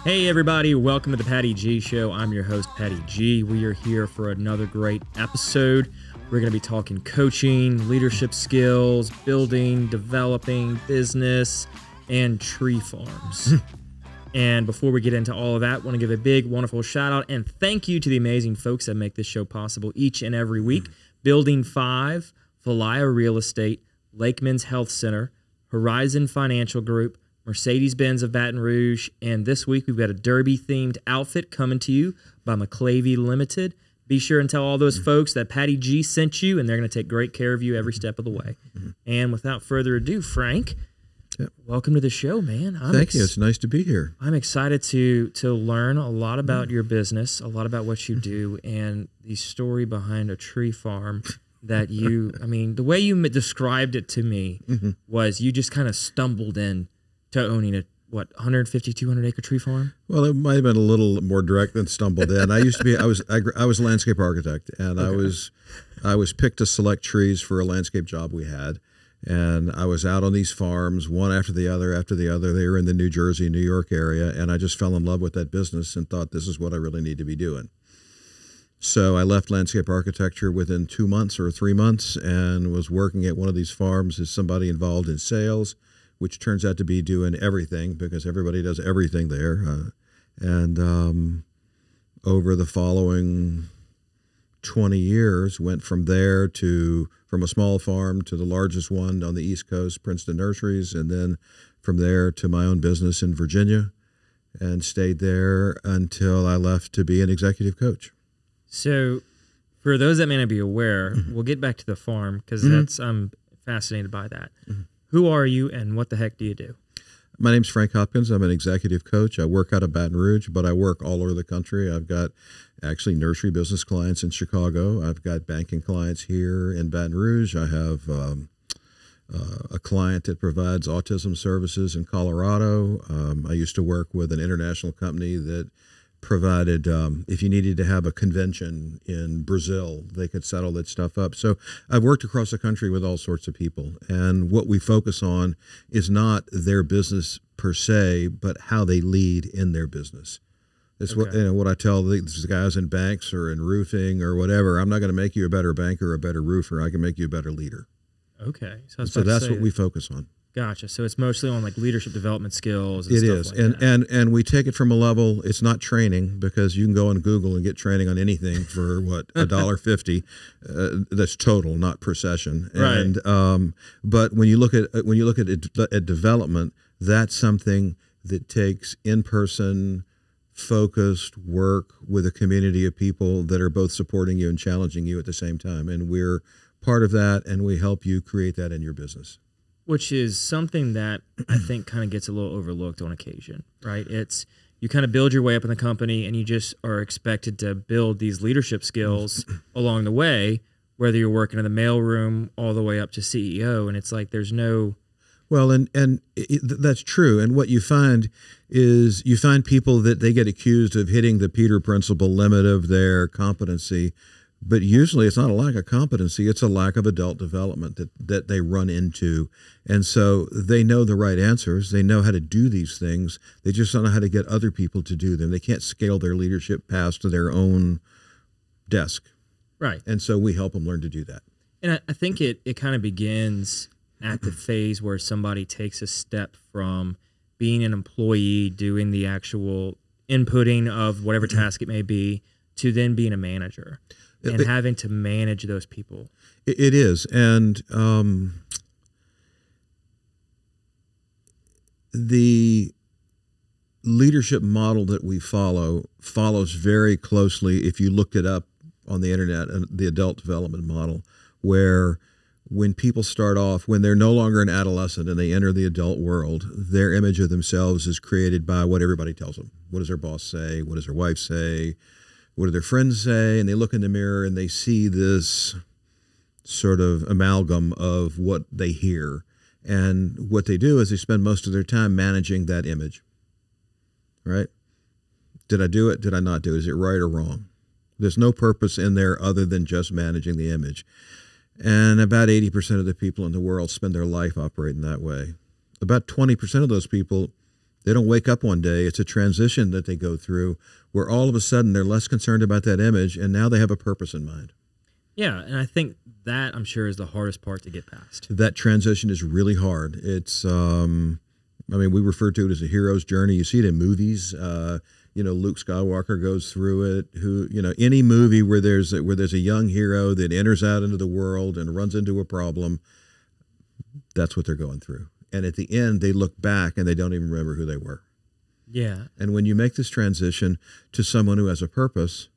Hey everybody, welcome to the Patty G Show. I'm your host, Patty G. We are here for another great episode. We're going to be talking coaching, leadership skills, building, developing, business, and tree farms. And before we get into all of that, I want to give a big, wonderful shout out and thank you to the amazing folks that make this show possible each and every week. Building 5, Falaya Real Estate, Lakeman's Health Center, Horizon Financial Group, Mercedes-Benz of Baton Rouge, and this week we've got a Derby-themed outfit coming to you by McLavy Limited. Be sure and tell all those folks that Patty G sent you, and they're going to take great care of you every step of the way. And without further ado, Frank, welcome to the show, man. Thank you. It's nice to be here. I'm excited to learn a lot about your business, a lot about what you do, and the story behind a tree farm that you, I mean, the way you described it to me was you just kind of stumbled in to owning a, 150, 200 acre tree farm? Well, it might have been a little more direct than stumbled in. I used to be, I was a landscape architect, and okay. I was picked to select trees for a landscape job we had. And I was out on these farms, one after the other. They were in the New Jersey, New York area. And I just fell in love with that business and thought this is what I really need to be doing. So I left landscape architecture within 2 months or 3 months and was working at one of these farms as somebody involved in sales, which turns out to be doing everything because everybody does everything there. Over the following 20 years, went from there from a small farm to the largest one on the East Coast, Princeton Nurseries, and then from there to my own business in Virginia, and stayed there until I left to be an executive coach. So for those that may not be aware, we'll get back to the farm because I'm fascinated by that. Who are you and what the heck do you do? My name's Frank Hopkins. I'm an executive coach. I work out of Baton Rouge, but I work all over the country. I've got actually nursery business clients in Chicago. I've got banking clients here in Baton Rouge. I have a client that provides autism services in Colorado. I used to work with an international company that provided, if you needed to have a convention in Brazil, they could settle that stuff up. So I've worked across the country with all sorts of people. And what we focus on is not their business per se, but how they lead in their business. It's what I tell these guys in banks or in roofing or whatever. I'm not going to make you a better banker or a better roofer. I can make you a better leader. Okay. So that's what we focus on. Gotcha. So it's mostly on like leadership development skills. It is. And we take it from a level, it's not training because you can go on Google and get training on anything for $1.50. That's total, not per session. Right. And but when you look at development, that's something that takes in-person focused work with a community of people that are both supporting you and challenging you at the same time. And we're part of that, and we help you create that in your business. Which is something that I think kind of gets a little overlooked on occasion, right? It's you kind of build your way up in the company and you just are expected to build these leadership skills along the way, whether you're working in the mailroom all the way up to CEO. And it's like there's no... Well, that's true. And what you find is you find people that they get accused of hitting the Peter Principle limit of their competency. But usually it's not a lack of competency, it's a lack of adult development that they run into. And so they know the right answers. They know how to do these things. They just don't know how to get other people to do them. They can't scale their leadership past to their own desk. Right. And so we help them learn to do that. And I think it kind of begins at the phase where somebody takes a step from being an employee, doing the actual inputting of whatever task it may be, to then being a manager. And having to manage those people. It is. And the leadership model that we follows very closely, if you looked it up on the internet, the adult development model, where when people start off, when they're no longer an adolescent and they enter the adult world, their image of themselves is created by what everybody tells them. What does their boss say? What does their wife say? What do their friends say? And they look in the mirror and they see this sort of amalgam of what they hear. And what they do is they spend most of their time managing that image, right? Did I do it? Did I not do it? Is it right or wrong? There's no purpose in there other than just managing the image. And about 80% of the people in the world spend their life operating that way. About 20% of those people They don't wake up one day. It's a transition that they go through where all of a sudden they're less concerned about that image, and now they have a purpose in mind. Yeah, and I think that, I'm sure, is the hardest part to get past. That transition is really hard. It's, we refer to it as a hero's journey. You see it in movies. Luke Skywalker goes through it. Any movie where there's a young hero that enters out into the world and runs into a problem, that's what they're going through. And at the end, they look back and they don't even remember who they were. Yeah. And when you make this transition to someone who has a purpose,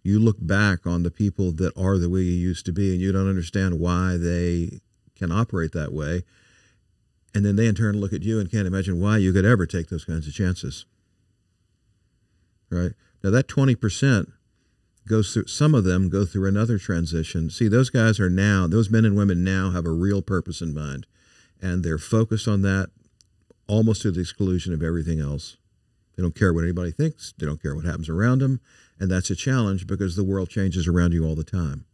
you look back on the people that are the way you used to be, and you don't understand why they can operate that way. And then they in turn look at you and can't imagine why you could ever take those kinds of chances. Right? Now that 20% goes through, some of them go through another transition. See, those men and women now have a real purpose in mind, and they're focused on that almost to the exclusion of everything else. They don't care what anybody thinks. They don't care what happens around them. And that's a challenge because the world changes around you all the time.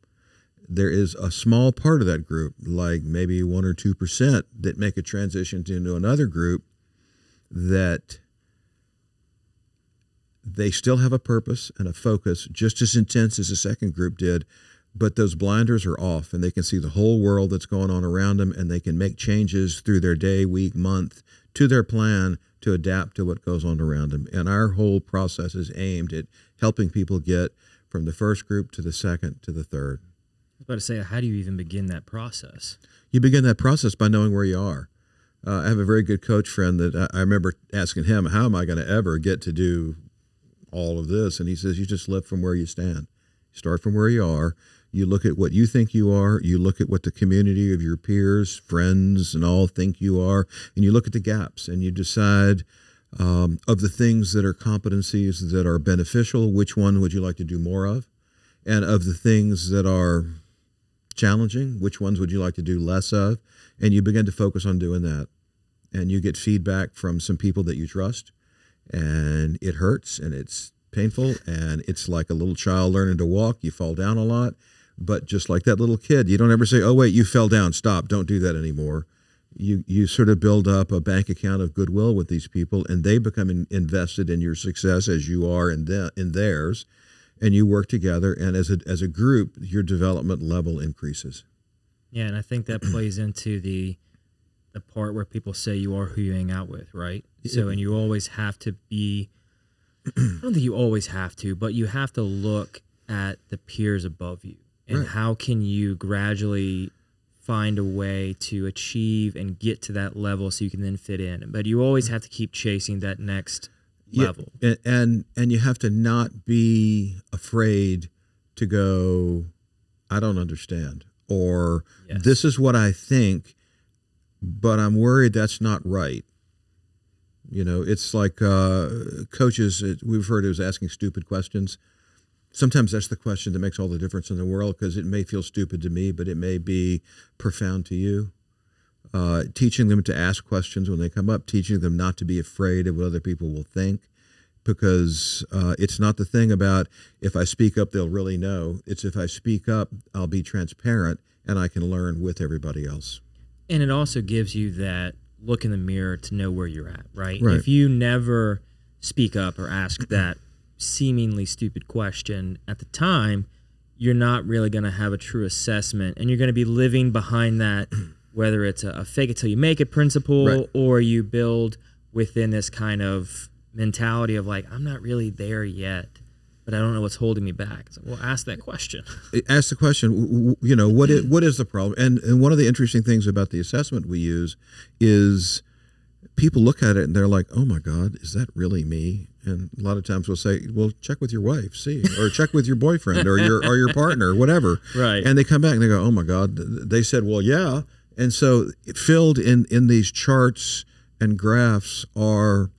There is a small part of that group, like maybe 1 or 2%, that make a transition into another group that they still have a purpose and a focus just as intense as the second group did, but those blinders are off and they can see the whole world that's going on around them, and they can make changes through their day, week, month to their plan to adapt to what goes on around them. And our whole process is aimed at helping people get from the first group to the second to the third. I was about to say, how do you even begin that process? You begin that process by knowing where you are. I have a very good coach friend that I remember asking him, how am I going to ever get to do all of this? And he says, you just live from where you stand. You start from where you are. You look at what you think you are. You look at what the community of your peers, friends, and all think you are. And you look at the gaps and you decide of the things that are competencies that are beneficial, which one would you like to do more of? And of the things that are challenging, which ones would you like to do less of? And you begin to focus on doing that. And you get feedback from some people that you trust. And it hurts and it's painful. And it's like a little child learning to walk. You fall down a lot. But just like that little kid, you don't ever say, oh, wait, you fell down. Stop. Don't do that anymore. You sort of build up a bank account of goodwill with these people, and they become invested in your success as you are in theirs. And you work together, and as a group, your development level increases. Yeah, and I think that plays into the part where people say you are who you hang out with, right? So, and you always have to be, I don't think you always have to, but you have to look at the peers above you. And how can you gradually find a way to achieve and get to that level so you can then fit in? But you always have to keep chasing that next level. And you have to not be afraid to go, I don't understand. Or this is what I think, but I'm worried that's not right. It's like coaches, we refer to as asking stupid questions. Sometimes that's the question that makes all the difference in the world, because it may feel stupid to me, but it may be profound to you. Teaching them to ask questions when they come up, teaching them not to be afraid of what other people will think, because it's not the thing about if I speak up, they'll really know. It's if I speak up, I'll be transparent and I can learn with everybody else. And it also gives you that look in the mirror to know where you're at, right? If you never speak up or ask that seemingly stupid question at the time, you're not really going to have a true assessment, and you're going to be living behind that, whether it's a fake it till you make it principle, or you build within this kind of mentality of like, I'm not really there yet, but I don't know what's holding me back. It's like, well, ask that question. Ask the question, what is the problem? And one of the interesting things about the assessment we use is people look at it and they're like, oh my God, is that really me? And a lot of times we'll say, well, check with your wife, see, or check with your boyfriend or your partner, or whatever. Right. And they come back and they go, oh my God, they said, well, yeah. And so filled in these charts and graphs are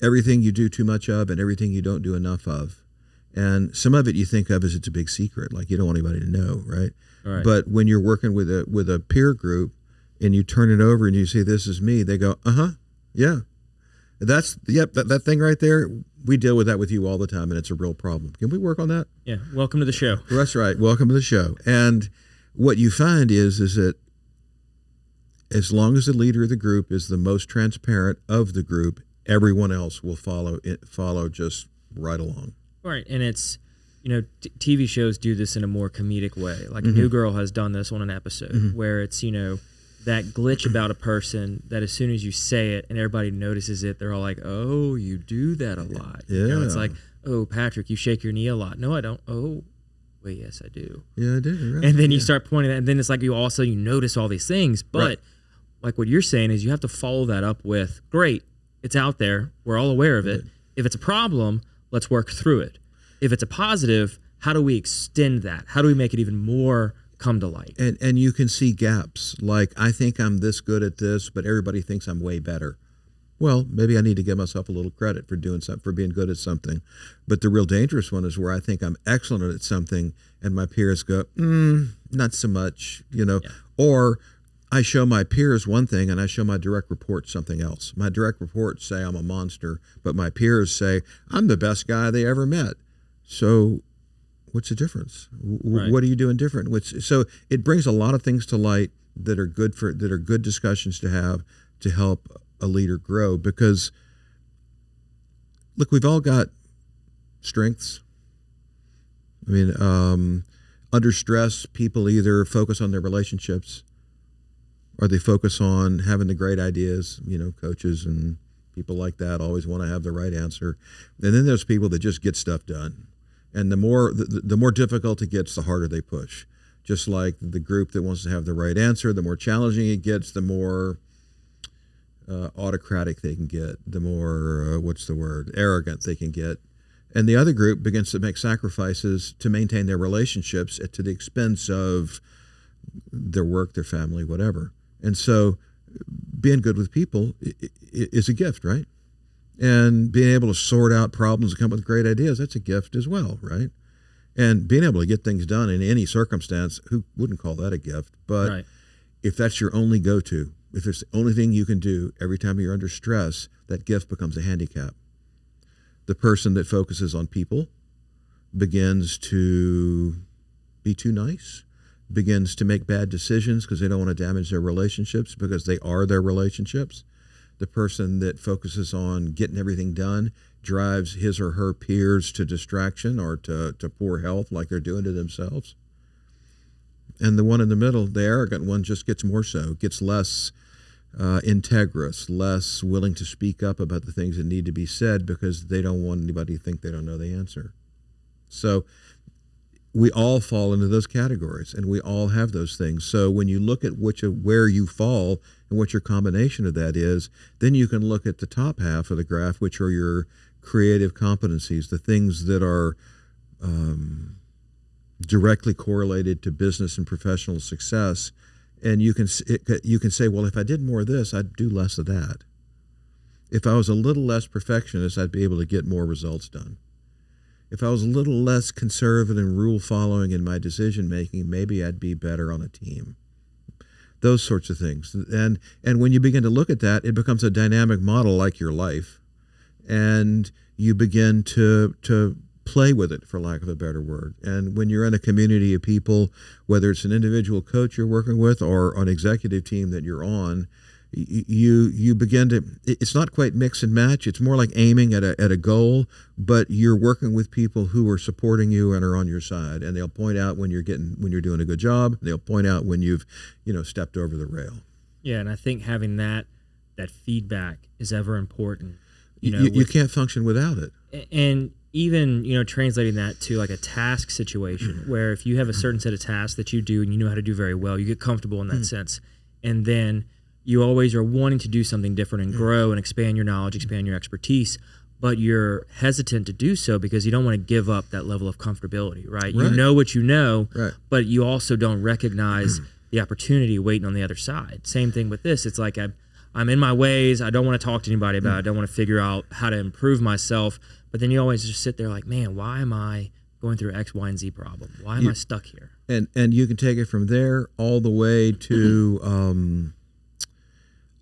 everything you do too much of and everything you don't do enough of. And some of it you think of as it's a big secret, like you don't want anybody to know, right? Right. But when you're working with a peer group and you turn it over and you say, this is me, they go, yeah. That thing right there, we deal with that with you all the time, and it's a real problem. Can we work on that? Yeah, welcome to the show. That's right, welcome to the show. And what you find is that as long as the leader of the group is the most transparent of the group, everyone else will follow just right along. Right, and it's, TV shows do this in a more comedic way. Like New Girl has done this on an episode where it's, that glitch about a person that as soon as you say it and everybody notices it, they're all like, oh, you do that a lot. Yeah. It's like, oh, Patrick, you shake your knee a lot. No, I don't. Oh, wait, yes, I do. Yeah, I do. Right. And then you start pointing at, and then it's like you notice all these things. But like what you're saying is you have to follow that up with, great, it's out there. We're all aware of it. If it's a problem, let's work through it. If it's a positive, how do we extend that? How do we make it even more come to light? And you can see gaps. Like, I think I'm this good at this, but everybody thinks I'm way better. Well, maybe I need to give myself a little credit for doing something, for being good at something. But the real dangerous one is where I think I'm excellent at something and my peers go, not so much, Or I show my peers one thing and I show my direct reports something else. My direct reports say I'm a monster, but my peers say I'm the best guy they ever met. So what's the difference? What are you doing different? So it brings a lot of things to light that are good discussions to have to help a leader grow. Because look, we've all got strengths. I mean, under stress, people either focus on their relationships or they focus on having the great ideas. Coaches and people like that always want to have the right answer. And then there's people that just get stuff done. And the more difficult it gets, the harder they push. Just like the group that wants to have the right answer, the more challenging it gets, the more autocratic they can get, the more, arrogant they can get. And the other group begins to make sacrifices to maintain their relationships to the expense of their work, their family, whatever. And so being good with people is a gift, right? And being able to sort out problems and come up with great ideas, that's a gift as well, right? And being able to get things done in any circumstance, who wouldn't call that a gift? But if that's your only go-to, if it's the only thing you can do every time you're under stress, that gift becomes a handicap. The person that focuses on people begins to be too nice, begins to make bad decisions because they don't want to damage their relationships because they are their relationships. The person that focuses on getting everything done drives his or her peers to distraction or to poor health like they're doing to themselves. And the one in the middle, the arrogant one, just gets more so, gets less integrous, less willing to speak up about the things that need to be said because they don't want anybody to think they don't know the answer. So we all fall into those categories, and we all have those things. So when you look at where you fall and what your combination of that is, then you can look at the top half of the graph, which are your creative competencies, the things that are directly correlated to business and professional success. And you can say, well, if I did more of this, I'd do less of that. If I was a little less perfectionist, I'd be able to get more results done. If I was a little less conservative and rule-following in my decision-making, maybe I'd be better on a team. Those sorts of things. And when you begin to look at that, it becomes a dynamic model like your life. And you begin to play with it, for lack of a better word. And when you're in a community of people, whether it's an individual coach you're working with or an executive team that you're on, you begin to, it's not quite mix and match. It's more like aiming at a goal, but you're working with people who are supporting you and are on your side. And they'll point out when you're doing a good job. They'll point out when you've, stepped over the rail. Yeah. And I think having that feedback is ever important. You can't function without it. And even, translating that to like a task situation where if you have a certain set of tasks that you do and you know how to do very well, you get comfortable in that sense. And then you always are wanting to do something different and grow and expand your knowledge, expand your expertise, but you're hesitant to do so because you don't want to give up that level of comfortability, right? You know what you know, but you also don't recognize the opportunity waiting on the other side. Same thing with this. It's like I'm in my ways. I don't want to talk to anybody about it. I don't want to figure out how to improve myself. But then you always just sit there like, man, why am I going through X, Y, and Z problem? Why am I stuck here? And you can take it from there all the way to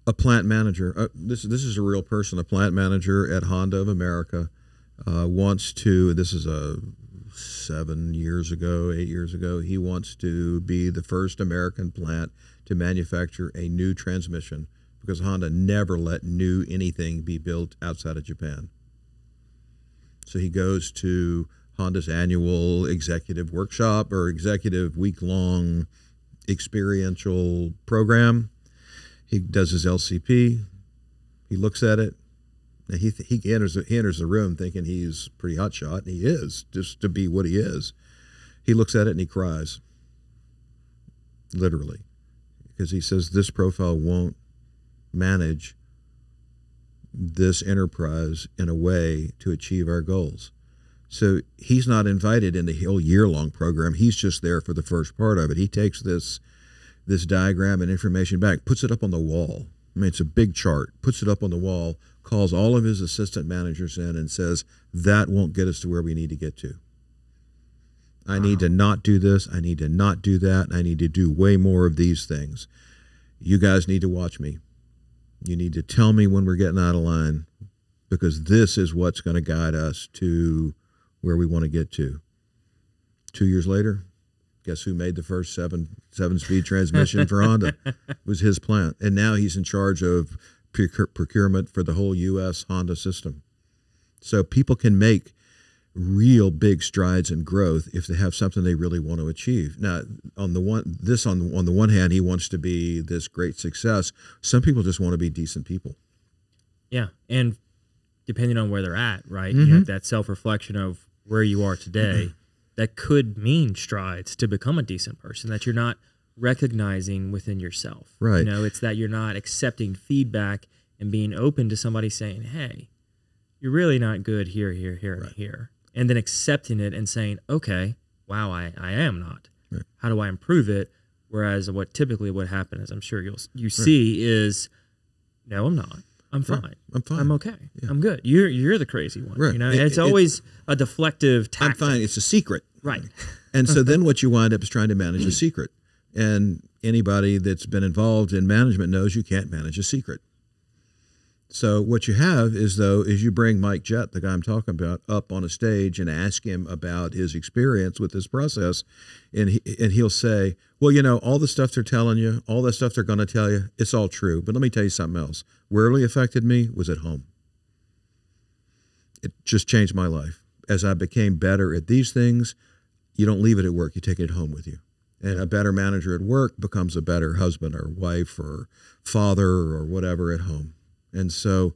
a plant manager. This is a real person. A plant manager at Honda of America wants to. This is a 8 years ago, he wants to be the first American plant to manufacture a new transmission, because Honda never let new anything be built outside of Japan. So he goes to Honda's annual executive workshop or executive week-long experiential program. He does his LCP. He looks at it. And he enters the room thinking he's pretty hotshot, and he is, just to be what he is. He looks at it and he cries, literally, because he says this profile won't manage this enterprise in a way to achieve our goals. So he's not invited in the whole year-long program. He's just there for the first part of it. He takes this diagram and information back, puts it up on the wall. I mean, it's a big chart, puts it up on the wall, calls all of his assistant managers in and says, that won't get us to where we need to get to. I need to not do this. I need to not do that. I need to do way more of these things. You guys need to watch me. You need to tell me when we're getting out of line, because this is what's going to guide us to where we want to get to. 2 years later, guess who made the first seven-speed transmission for Honda? It was his plant. And now he's in charge of procurement for the whole U.S. Honda system. So people can make real big strides in growth if they have something they really want to achieve. Now, on the one hand, he wants to be this great success. Some people just want to be decent people. Yeah, and depending on where they're at, right? Mm-hmm. You have that self-reflection of where you are today. That could mean strides to become a decent person that you're not recognizing within yourself. Right. You know, it's that you're not accepting feedback and being open to somebody saying, hey, you're really not good here, and here. And then accepting it and saying, okay, wow, I am not. Right. How do I improve it? Whereas what happens, as I'm sure you see, is, no, I'm not. I'm fine. Right. I'm fine. I'm okay. Yeah. I'm good. You're the crazy one. Right. You know, it's always a deflective tactic. I'm fine. It's a secret. Right. And so then what you wind up is trying to manage a secret. And anybody that's been involved in management knows you can't manage a secret. So what you have is you bring Mike Jett, the guy I'm talking about, up on a stage and ask him about his experience with this process. And he'll say, well, you know, all the stuff they're telling you, all the stuff they're going to tell you, it's all true. But let me tell you something else. Where it really affected me was at home. It just changed my life. As I became better at these things, you don't leave it at work. You take it home with you. And a better manager at work becomes a better husband or wife or father or whatever at home. And so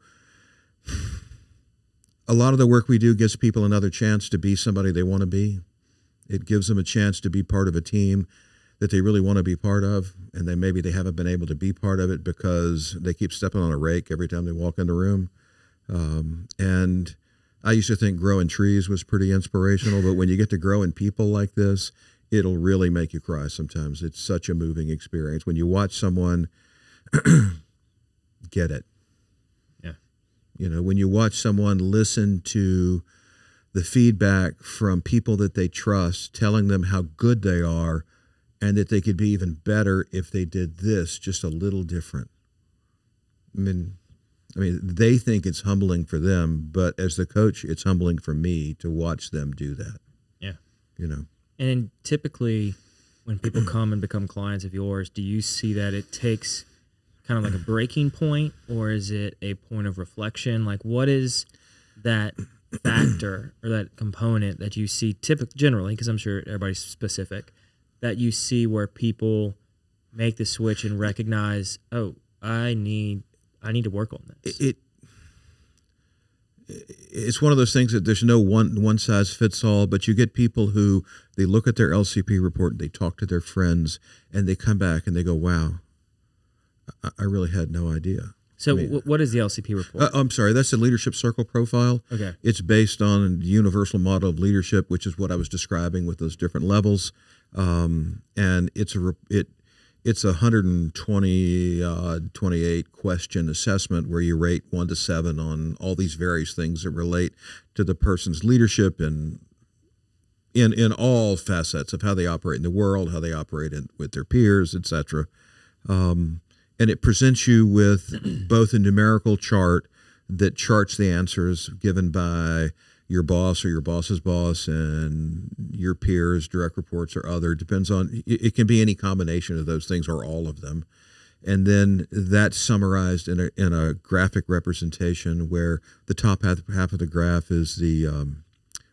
a lot of the work we do gives people another chance to be somebody they want to be. It gives them a chance to be part of a team that they really want to be part of, and maybe they haven't been able to be part of it because they keep stepping on a rake every time they walk in the room. And I used to think growing trees was pretty inspirational, but when you get to grow in people like this, it'll really make you cry sometimes. It's such a moving experience. When you watch someone get it. Yeah. You know, when you watch someone listen to the feedback from people that they trust, telling them how good they are and that they could be even better if they did this just a little different. I mean, they think it's humbling for them, but as the coach, it's humbling for me to watch them do that. Yeah. You know. And typically when people come and become clients of yours, do you see that it takes kind of like a breaking point, or is it a point of reflection? Like, what is that factor or that component that you see generally, because I'm sure everybody's specific, that you see where people make the switch and recognize, oh, I need to work on this? It's one of those things that there's no one size fits all, but you get people who they look at their LCP report and they talk to their friends and they come back and they go, wow, I really had no idea. So what is the LCP report? I'm sorry, that's the Leadership Circle profile. Okay. It's based on the universal model of leadership, which is what I was describing with those different levels. And it's a 128 question assessment where you rate 1 to 7 on all these various things that relate to the person's leadership and in all facets of how they operate in the world, how they operate with their peers, etc. And it presents you with both a numerical chart that charts the answers given by, your boss or your boss's boss and your peers, direct reports, or other. Depends on, it can be any combination of those things or all of them. And then that's summarized in a graphic representation where the top half of the graph is the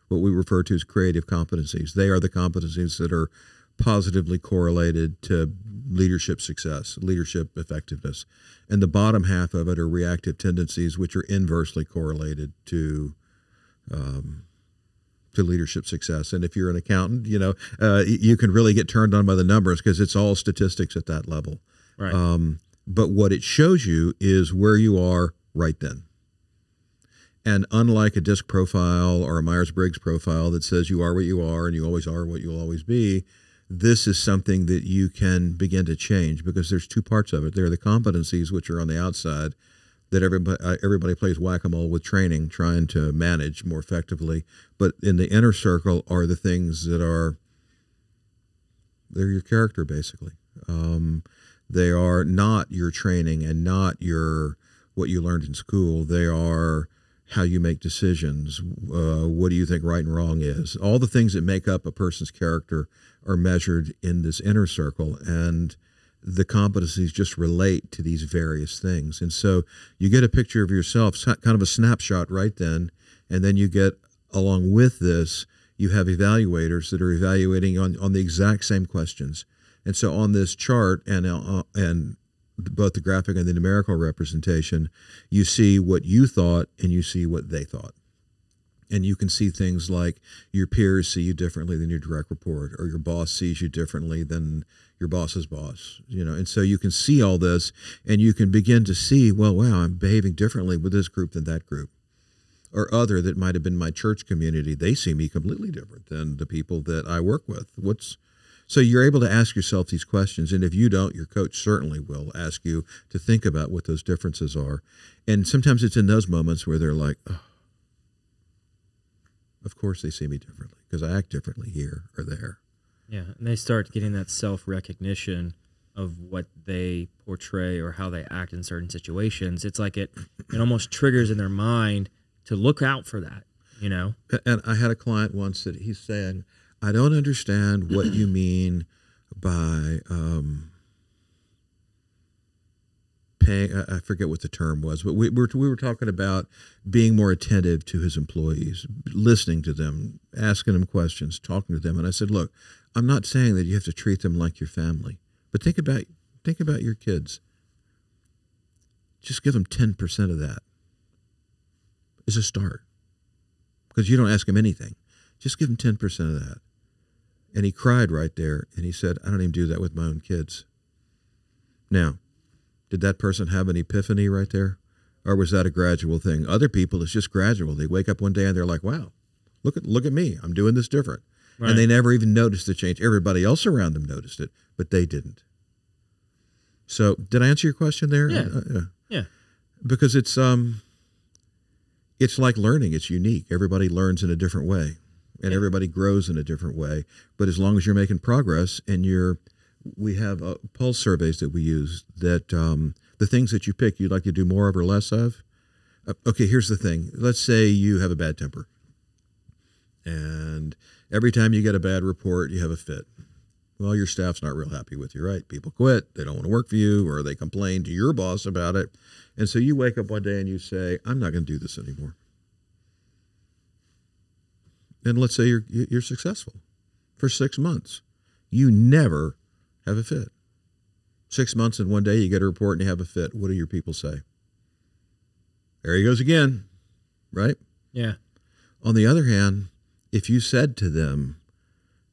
what we refer to as creative competencies. They are the competencies that are positively correlated to leadership success, leadership effectiveness. And the bottom half of it are reactive tendencies, which are inversely correlated to leadership success. And if you're an accountant, you can really get turned on by the numbers because it's all statistics at that level. Right. But what it shows you is where you are right then. And unlike a DISC profile or a Myers-Briggs profile that says you are what you are and you always are what you'll always be, this is something that you can begin to change because there's two parts of it. There are the competencies, which are on the outside, that everybody plays whack-a-mole with training, trying to manage more effectively. But in the inner circle are the things that they're your character, basically. They are not your training and not what you learned in school. They are how you make decisions. What do you think right and wrong is? All the things that make up a person's character are measured in this inner circle, and the competencies just relate to these various things. And so you get a picture of yourself, kind of a snapshot right then, and then you get, along with this, you have evaluators that are evaluating on the exact same questions. And so on this chart and both the graphic and the numerical representation, you see what you thought and you see what they thought. And you can see things like your peers see you differently than your direct report, or your boss sees you differently than your boss's boss, and so you can see all this and you can begin to see, well, wow, I'm behaving differently with this group than that group. Or other that might have been my church community, they see me completely different than the people that I work with. So you're able to ask yourself these questions, and if you don't, your coach certainly will ask you to think about what those differences are. And sometimes it's in those moments where they're like, oh, of course they see me differently because I act differently here or there. Yeah, and they start getting that self-recognition of what they portray or how they act in certain situations. It's like it almost triggers in their mind to look out for that, And I had a client once that he's saying, I don't understand what you mean by paying. I forget what the term was, but we were talking about being more attentive to his employees, listening to them, asking them questions, talking to them. And I said, look, I'm not saying that you have to treat them like your family, but think about your kids. Just give them 10% of that as a start, because you don't ask them anything. Just give them 10% of that. And he cried right there, and he said, I don't even do that with my own kids. Now, did that person have an epiphany right there? Or was that a gradual thing? Other people, it's just gradual. They wake up one day and they're like, wow, look at me. I'm doing this different. Right. And they never even noticed the change. Everybody else around them noticed it, but they didn't. So did I answer your question there? Yeah. Yeah. Because it's like learning. It's unique. Everybody learns in a different way. And everybody grows in a different way. But as long as you're making progress and we have pulse surveys that we use that the things that you pick, you'd like to do more of or less of. Okay, here's the thing. Let's say you have a bad temper. And every time you get a bad report, you have a fit. Well, your staff's not real happy with you, right? People quit. They don't want to work for you, or they complain to your boss about it. And so you wake up one day and you say, I'm not going to do this anymore. And let's say you're successful for 6 months. You never have a fit. 6 months and one day you get a report and you have a fit. What do your people say? There he goes again, right? Yeah. On the other hand, if you said to them,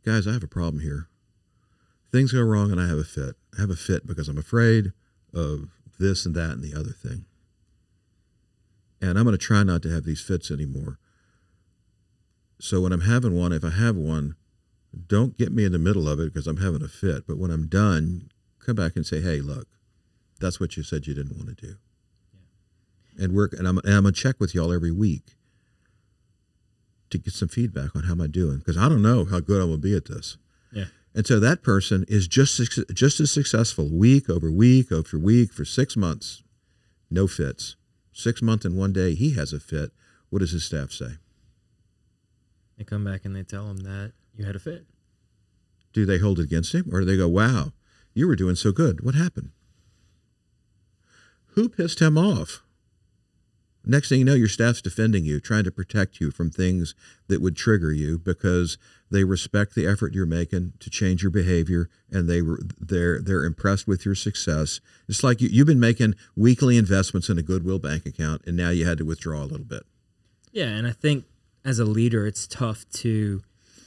guys, I have a problem here. Things go wrong and I have a fit. I have a fit because I'm afraid of this and that and the other thing. And I'm going to try not to have these fits anymore. So when I'm having one, if I have one, don't get me in the middle of it because I'm having a fit. But when I'm done, come back and say, hey, look, that's what you said you didn't want to do. Yeah. And I'm going to check with y'all every week to get some feedback on how am I doing, because I don't know how good I'm going to be at this. Yeah. And so that person is just as successful week over week over week for 6 months. No fits. 6 months and one day he has a fit. What does his staff say? come back and they tell him that you had a fit. Do they hold it against him, or do they go, wow, you were doing so good. What happened? Who pissed him off? Next thing you know, your staff's defending you, trying to protect you from things that would trigger you because they respect the effort you're making to change your behavior, and they're impressed with your success. It's like you've been making weekly investments in a Goodwill bank account, and now you had to withdraw a little bit. Yeah, and I think as a leader, it's tough to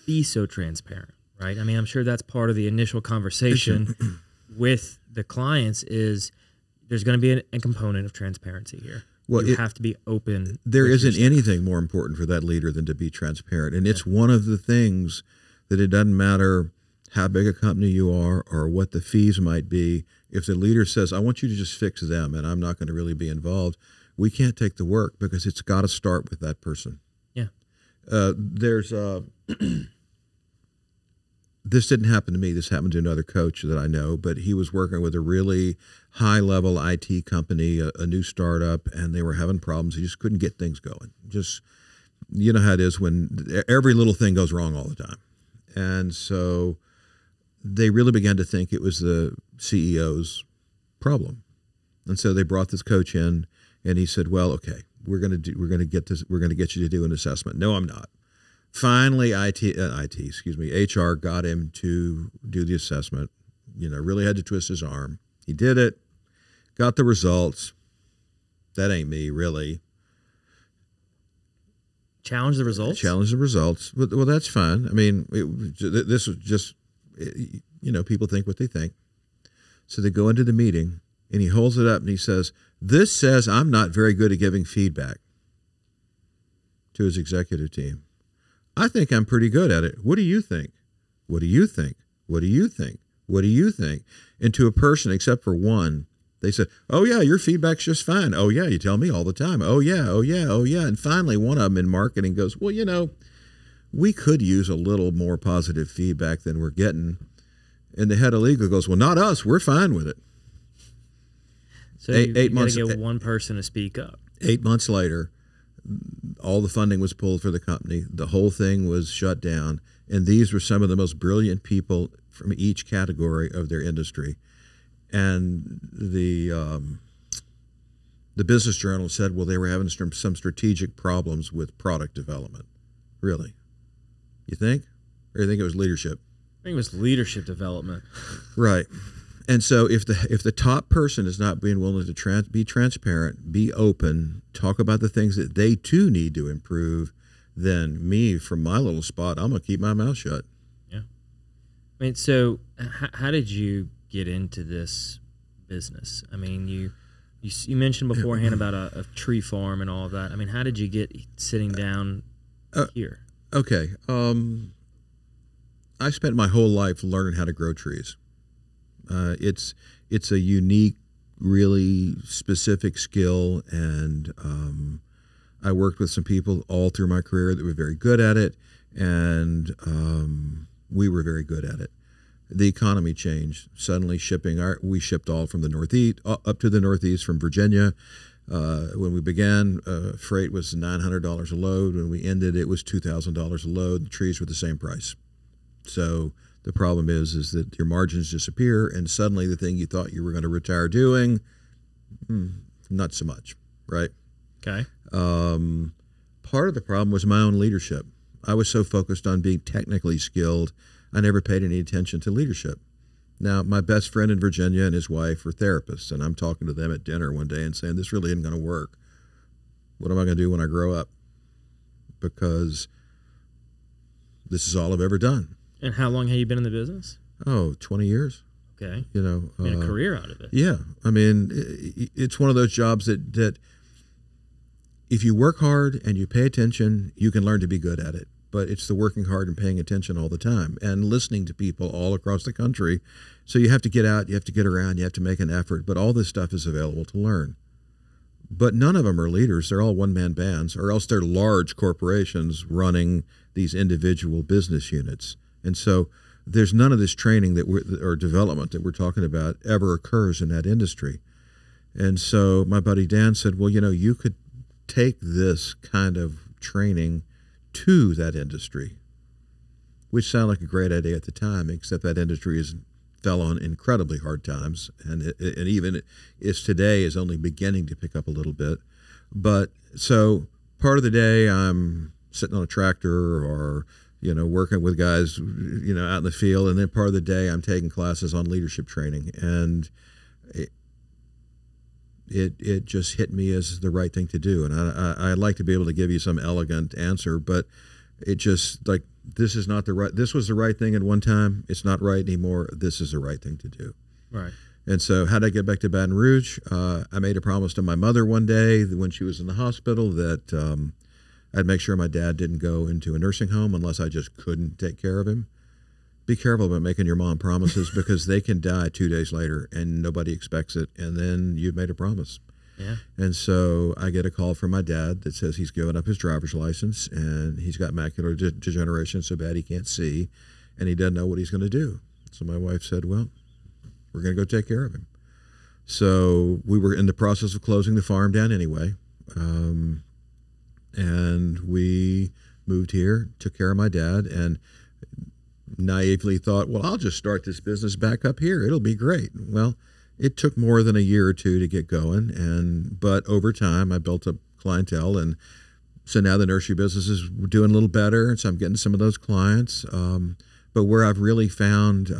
be so transparent, right? I mean, I'm sure that's part of the initial conversation with the clients is there's going to be a component of transparency here. Well, you have to be open. There isn't anything more important for that leader than to be transparent. And it's one of the things that it doesn't matter how big a company you are or what the fees might be. If the leader says, I want you to just fix them and I'm not going to really be involved, we can't take the work because it's got to start with that person. Yeah. This didn't happen to me. This happened to another coach that I know, but he was working with a really high-level IT company, a new startup, and they were having problems. He just couldn't get things going. Just, you know how it is when every little thing goes wrong all the time. And so they really began to think it was the CEO's problem. And so they brought this coach in, and he said, well, okay, we're going to get you to do an assessment. No, I'm not. Finally, HR got him to do the assessment. Really had to twist his arm. He did it, got the results. That ain't me, really. Challenge the results? Challenge the results. Well, that's fine. I mean, this was just, people think what they think. So they go into the meeting, and he holds it up, and he says, this says I'm not very good at giving feedback to his executive team. I think I'm pretty good at it. What do you think? What do you think? What do you think? What do you think? And to a person, except for one, they said, oh, yeah, your feedback's just fine. Oh, yeah, you tell me all the time. Oh, yeah, oh, yeah, oh, yeah. And finally, one of them in marketing goes, well, we could use a little more positive feedback than we're getting. And the head of legal goes, well, not us. We're fine with it. So you got to get one person to speak up. 8 months later, all the funding was pulled for the company. The whole thing was shut down. And these were some of the most brilliant people from each category of their industry. And the Business Journal said, well, they were having some strategic problems with product development. Really? You think? Or you think it was leadership? I think it was leadership development. Right. And so if the top person is not being willing to be transparent, be open, talk about the things that they too need to improve, then me, from my little spot, I'm going to keep my mouth shut. Yeah. I mean, so how did you get into this business? I mean, you mentioned beforehand about a tree farm and all of that. I mean, how did you get sitting down here? Okay. I spent my whole life learning how to grow trees. It's a unique, really specific skill, and I worked with some people all through my career that were very good at it, and we were very good at it. The economy changed. Suddenly we shipped all from the Northeast, up to the Northeast from Virginia. When we began, freight was $900 a load. When we ended, it was $2,000 a load. The trees were the same price. So the problem is that your margins disappear, and suddenly the thing you thought you were going to retire doing, not so much, right? Okay. Part of the problem was my own leadership. I was so focused on being technically skilled, I never paid any attention to leadership. Now, my best friend in Virginia and his wife are therapists, and I'm talking to them at dinner one day and saying, this really isn't going to work. What am I going to do when I grow up? Because this is all I've ever done. And how long have you been in the business? 20 years. Okay. Made a career out of it. Yeah. I mean, it's one of those jobs that if you work hard and you pay attention, you can learn to be good at it. But it's the working hard and paying attention all the time and listening to people all across the country. So you have to get out, you have to get around, you have to make an effort. But all this stuff is available to learn. But none of them are leaders. They're all one-man bands, or else they're large corporations running these individual business units. And so there's none of this training or development that we're talking about ever occurs in that industry. And so my buddy Dan said, well, you could take this kind of training to that industry, which sounded like a great idea at the time, except that industry fell on incredibly hard times, and even is today is only beginning to pick up a little bit. But so part of the day I'm sitting on a tractor or working with guys out in the field, and then part of the day I'm taking classes on leadership training, and it just hit me as the right thing to do. And I'd like to be able to give you some elegant answer, but it just like this was the right thing at one time. It's not right anymore. This is the right thing to do. Right. And so how did I get back to Baton Rouge? I made a promise to my mother one day when she was in the hospital that I'd make sure my dad didn't go into a nursing home unless I just couldn't take care of him. Be careful about making your mom promises because they can die 2 days later and nobody expects it. And then you've made a promise. Yeah. And so I get a call from my dad that says he's given up his driver's license and he's got macular degeneration so bad he can't see and he doesn't know what he's going to do. So my wife said, well, we're going to go take care of him. So we were in the process of closing the farm down anyway. And we moved here, took care of my dad, and naively thought, well, I'll just start this business back up here. It'll be great. Well, it took more than a year or two to get going, but over time I built up clientele, and so now the nursery business is doing a little better, and so I'm getting some of those clients. But where I've really found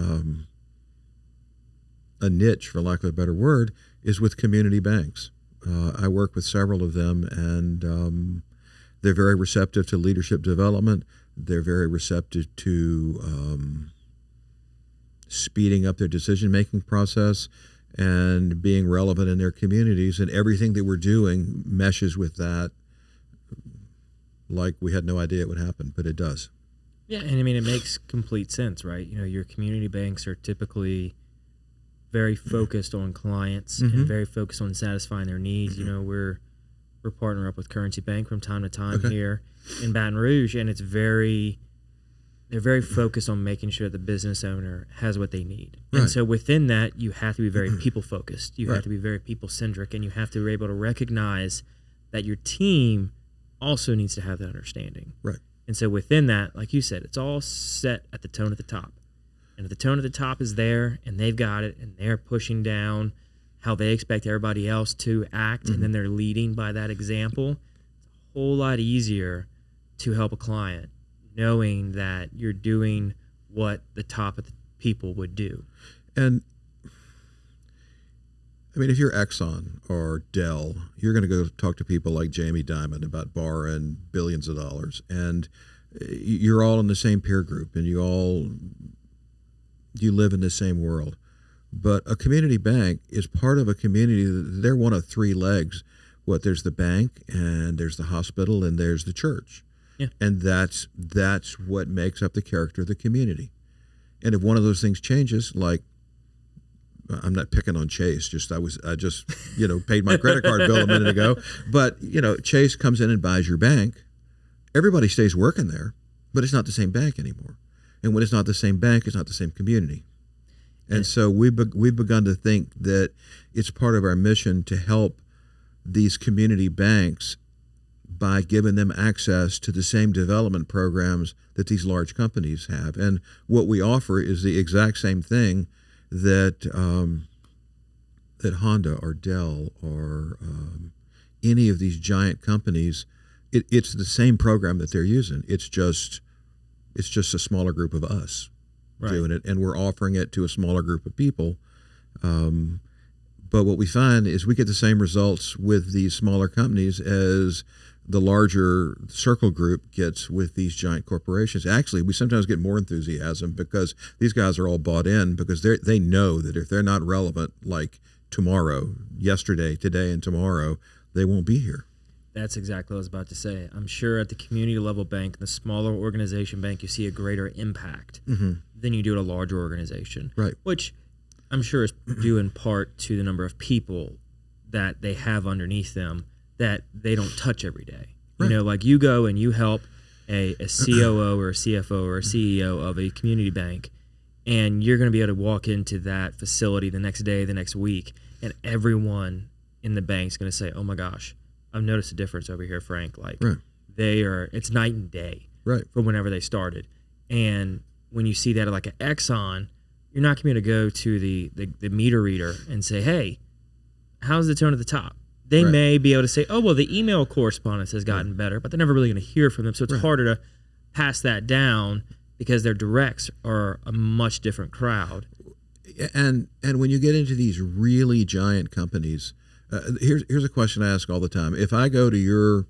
a niche, for lack of a better word, is with community banks. I work with several of them, and they're very receptive to leadership development. They're very receptive to speeding up their decision-making process and being relevant in their communities. And everything that we're doing meshes with that like we had no idea it would happen, but it does. Yeah, and I mean, it makes complete sense, right? Your community banks are typically very focused on clients and very focused on satisfying their needs. We're partnering up with Currency Bank from time to time here in Baton Rouge, and they're very focused on making sure the business owner has what they need. Right. And so within that, you have to be very people focused. You have to be very people centric, and you have to be able to recognize that your team also needs to have that understanding. Right. And so within that, like you said, it's all set at the tone at the top. And if the tone at the top is there and they've got it and they're pushing down how they expect everybody else to act, and then they're leading by that example, it's a whole lot easier to help a client knowing that you're doing what the top of the people would do. And I mean, if you're Exxon or Dell, you're going to go talk to people like Jamie Dimon about borrowing billions of dollars, and you're all in the same peer group, and you live in the same world. But a community bank is part of a community. They're one of three legs. There's the bank, and there's the hospital, and there's the church. Yeah. And that's what makes up the character of the community. And if one of those things changes, like, I'm not picking on Chase, I just paid my credit card bill a minute ago, but Chase comes in and buys your bank. Everybody stays working there, but it's not the same bank anymore. And when it's not the same bank, it's not the same community. And so we've begun to think that it's part of our mission to help these community banks by giving them access to the same development programs that these large companies have. And what we offer is the exact same thing that Honda or Dell or any of these giant companies, it's the same program that they're using. It's just a smaller group of us doing it, and we're offering it to a smaller group of people. But what we find is we get the same results with these smaller companies as the larger circle group gets with these giant corporations. Actually, we sometimes get more enthusiasm because these guys are all bought in because they know that if they're not relevant like tomorrow, yesterday, today, and tomorrow, they won't be here. That's exactly what I was about to say. I'm sure at the community level bank, the smaller organization bank, you see a greater impact than you do at a larger organization. Right. Which I'm sure is due in part to the number of people that they have underneath them that they don't touch every day. Right. Like you go and you help a COO or a CFO or a CEO of a community bank, and you're going to be able to walk into that facility the next day, the next week, and everyone in the bank's going to say, oh my gosh, I've noticed a difference over here, Frank. Like it's night and day. Right. from whenever they started. And when you see that at like an Exxon, you're not going to go to the meter reader and say, hey, how's the tone at the top? They Right. may be able to say, oh, well, the email correspondence has gotten better, but they're never really going to hear from them. So it's harder to pass that down because their directs are a much different crowd. And when you get into these really giant companies, here's a question I ask all the time. If I go to your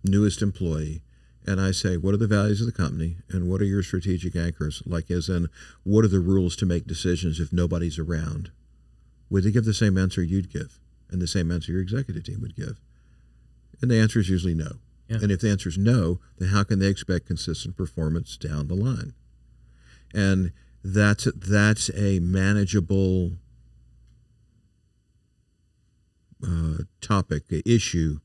newest employee and I say, what are the values of the company and what are your strategic anchors? Like as in, what are the rules to make decisions if nobody's around? Would they give the same answer you'd give and the same answer your executive team would give? And the answer is usually no. Yeah. And if the answer is no, then how can they expect consistent performance down the line? And that's a manageable topic, issue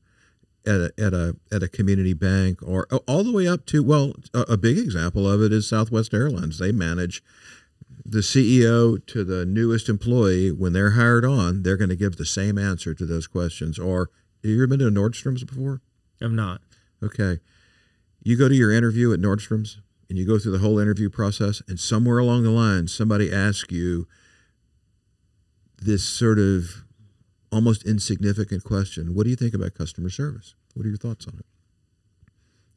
at a community bank, or all the way up to, well, a big example of it is Southwest Airlines. They manage the CEO to the newest employee. When they're hired on, they're going to give the same answer to those questions. Or have you ever been to Nordstrom's before? I've not. Okay. You go to your interview at Nordstrom's and you go through the whole interview process, and somewhere along the line, somebody asks you this sort of almost insignificant question. What do you think about customer service? What are your thoughts on it?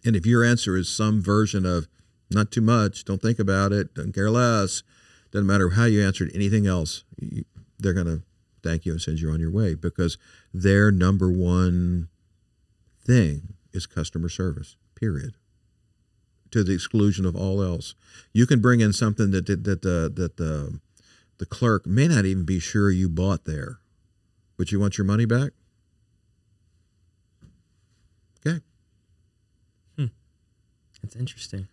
And if your answer is some version of not too much, don't think about it, don't care less, doesn't matter how you answered anything else, they're going to thank you and send you on your way, because their number one thing is customer service, period, to the exclusion of all else. You can bring in something that the clerk may not even be sure you bought there, but you want your money back? Okay. That's interesting.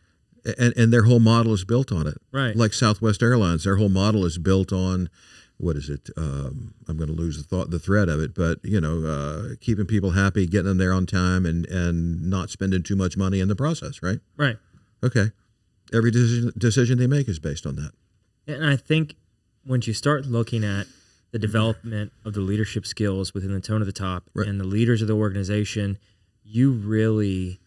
And their whole model is built on it. Right. Like Southwest Airlines, their whole model is built on, what is it? I'm going to lose the thread of it, but keeping people happy, getting them there on time, and not spending too much money in the process, right? Right. Okay. Every decision they make is based on that. And I think once you start looking at the development of the leadership skills within the tone of the top and the leaders of the organization, you really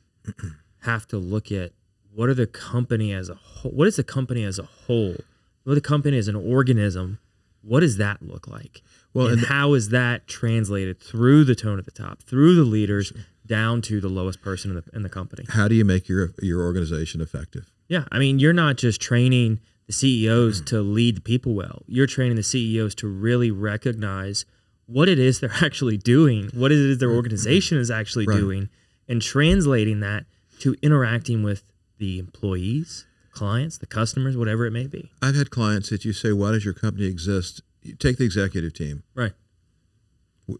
have to look at what is the company as a whole? What is the company as a whole? What the company as an organism? What does that look like? Well, and how is that translated through the tone of the top, through the leaders, down to the lowest person in the company? How do you make your organization effective? Yeah, I mean, you're not just training the CEOs to lead the people well. You're training the CEOs to really recognize what it is they're actually doing, what it is their organization is actually doing, and translating that to interacting with the employees, clients, the customers, whatever it may be. I've had clients that you say, why does your company exist? You take the executive team. Right.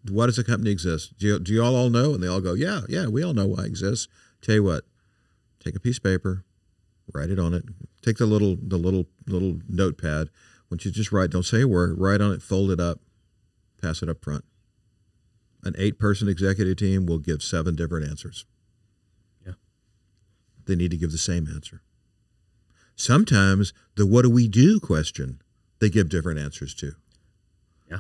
Why does the company exist? Do you all know? And they all go, yeah, we all know why it exists. Tell you what, take a piece of paper, write it on it. Take the little notepad. Once you just write, don't say a word, write on it, fold it up, pass it up front. An 8-person executive team will give 7 different answers. Yeah. They need to give the same answer. Sometimes the what do we do question, they give different answers to. Yeah.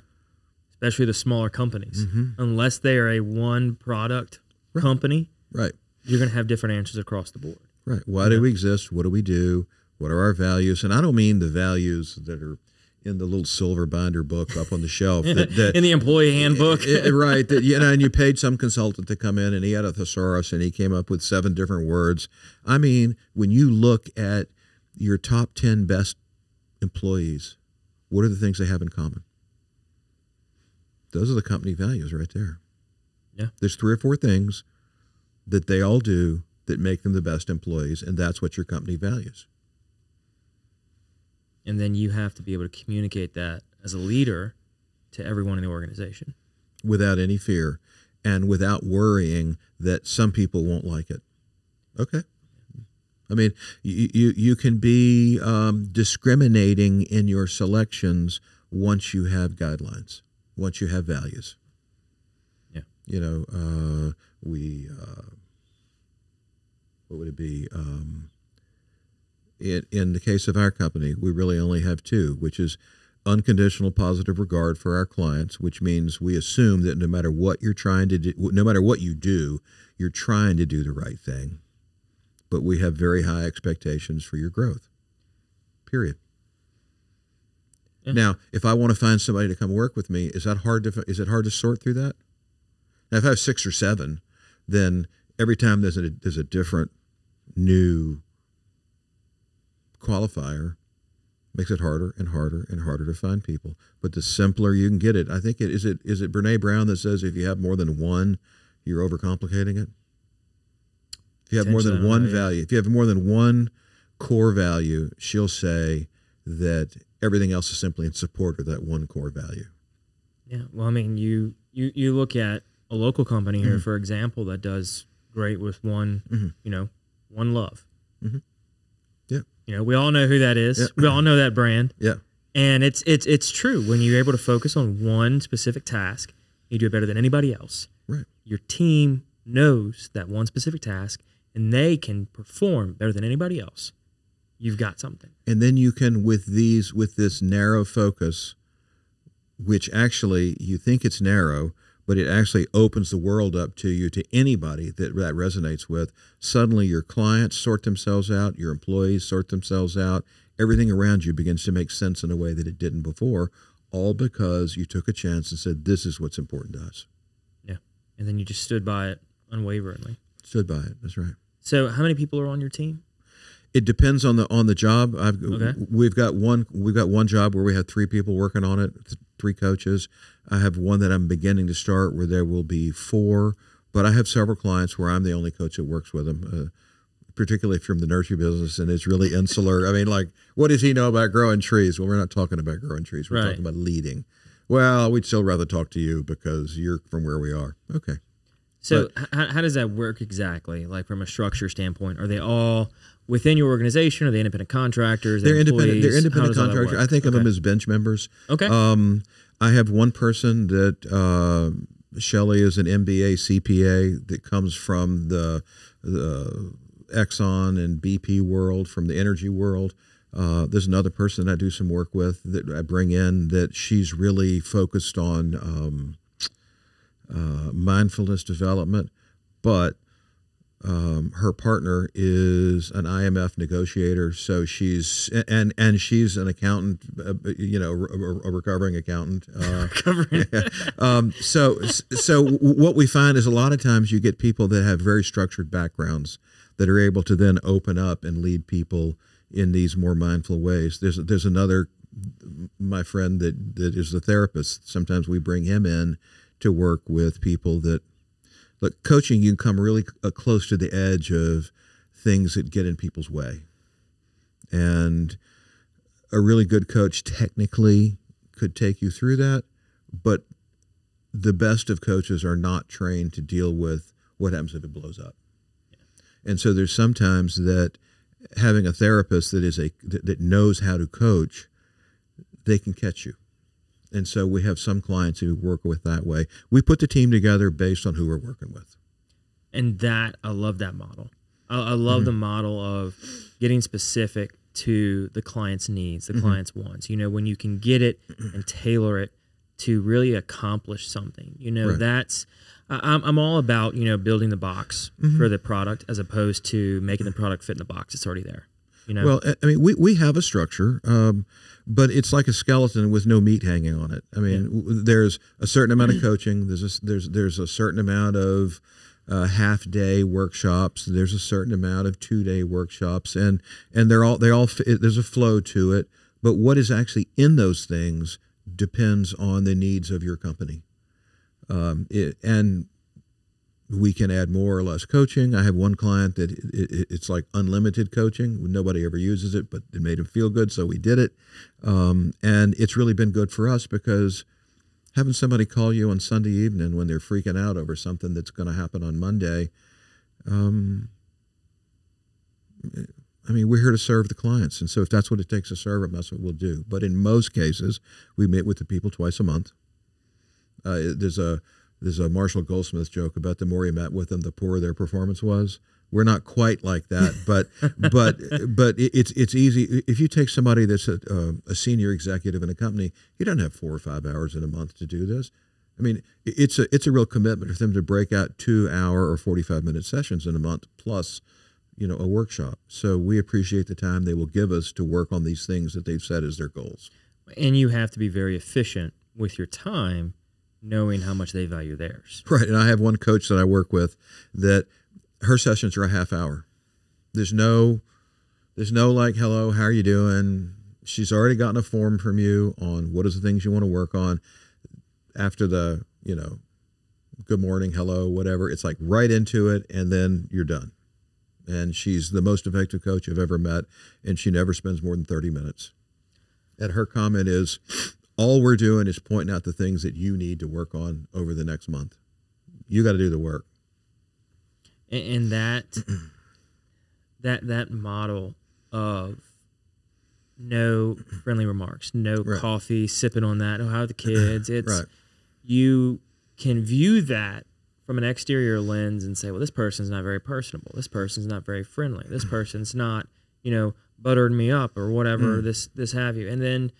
Especially the smaller companies. Unless they are a one product company, you're going to have different answers across the board. Right. Why do we exist? What do we do? What are our values? And I don't mean the values that are in the little silver binder book up on the shelf. That in the employee handbook. Right. That, and you paid some consultant to come in and he had a thesaurus and he came up with 7 different words. I mean, when you look at your top 10 best employees, what are the things they have in common? Those are the company values right there. Yeah. There's 3 or 4 things that they all do that make them the best employees, and that's what your company values. And then you have to be able to communicate that as a leader to everyone in the organization. Without any fear and without worrying that some people won't like it. Okay. I mean, you can be discriminating in your selections once you have guidelines, once you have values. Yeah. What would it be? In the case of our company, we really only have 2, which is unconditional positive regard for our clients, which means we assume that no matter what you're trying to do, no matter what you do, you're trying to do the right thing. but we have very high expectations for your growth. Period. Yeah. Now, if I want to find somebody to come work with me, is it hard to sort through that? Now, if I have 6 or 7, then every time there's a different new qualifier, makes it harder and harder and harder to find people. But the simpler you can get it, I think is it Brene Brown that says if you have more than one, you're overcomplicating it. If you have more than one value, if you have more than one core value, she'll say that everything else is simply in support of that one core value. Yeah. Well, I mean, you look at a local company here, for example, that does great with one, one love. Mm-hmm. Yeah. We all know who that is. Yeah. We all know that brand. Yeah. And it's true. When you're able to focus on one specific task, you do it better than anybody else. Right. Your team knows that one specific task, and they can perform better than anybody else. You've got something. And then you can, with this narrow focus, which actually you think it's narrow, but it actually opens the world up to you, to anybody that resonates with. Suddenly your clients sort themselves out, your employees sort themselves out, everything around you begins to make sense in a way that it didn't before, all because you took a chance and said, this is what's important to us. Yeah. And then you just stood by it unwaveringly. Stood by it, that's right. So how many people are on your team? It depends on the job. Okay. We've got one job where we have 3 people working on it, 3 coaches. I have one that I'm beginning to start where there will be 4, but I have several clients where I'm the only coach that works with them, particularly from the nursery business, and it's really insular. I mean, like, what does he know about growing trees? Well, we're not talking about growing trees. We're talking about leading. Well, we'd still rather talk to you because you're from where we are. Okay. So how does that work exactly? Like from a structure standpoint, are they all within your organization? Are they independent contractors? They're independent. They're independent contractors. I think of them as bench members. Okay. I have one person that Shelley is an MBA CPA that comes from the Exxon and BP world, from the energy world. There's another person I do some work with that I bring in that she's really focused on mindfulness development, but her partner is an IMF negotiator, so she's she's an accountant, a recovering accountant. So what we find is a lot of times you get people that have very structured backgrounds that are able to then open up and lead people in these more mindful ways. There's another, my friend that is the therapist. Sometimes we bring him in to work with people that, look, coaching, you can come really close to the edge of things that get in people's way. And a really good coach technically could take you through that, but the best of coaches are not trained to deal with what happens if it blows up. And so there's sometimes that having a therapist that knows how to coach, they can catch you. And so we have some clients who work with that way. We put the team together based on who we're working with. And I love that model. I love the model of getting specific to the client's needs, the client's wants. When you can get it and tailor it to really accomplish something. Right. That's I'm all about building the box for the product as opposed to making the product fit in the box. It's already there. Well, I mean, we have a structure, but it's like a skeleton with no meat hanging on it. I mean, there's a certain amount of coaching. There's a certain amount of half-day workshops. There's a certain amount of 2-day workshops, and they all there's a flow to it. But what is actually in those things depends on the needs of your company, and we can add more or less coaching. I have one client that it's like unlimited coaching. Nobody ever uses it, but it made him feel good, so we did it. And it's really been good for us because having somebody call you on Sunday evening when they're freaking out over something that's going to happen on Monday, I mean, we're here to serve the clients. And so if that's what it takes to serve them, that's what we'll do. But in most cases, we meet with the people twice a month. There's a Marshall Goldsmith joke about the more you met with them, the poorer their performance was. We're not quite like that, but it's easy. If you take somebody that's a senior executive in a company, he doesn't have 4 or 5 hours in a month to do this. I mean, it's a real commitment for them to break out 2-hour or 45-minute sessions in a month, plus a workshop. So we appreciate the time they will give us to work on these things that they've set as their goals. And you have to be very efficient with your time, knowing how much they value theirs. Right. And I have one coach that I work with that her sessions are a half hour. There's no like, hello, how are you doing? She's already gotten a form from you on what is the things you want to work on. After the, good morning, hello, whatever. It's like right into it, and then you're done. And she's the most effective coach I've ever met, and she never spends more than 30 minutes. And her comment is, all we're doing is pointing out the things that you need to work on over the next month. You got to do the work. And that model of no friendly remarks, no coffee, sipping on that, oh, how are the kids? It's you can view that from an exterior lens and say, well, this person's not very personable. This person's not very friendly. This person's not, buttered me up or whatever, this have you. And then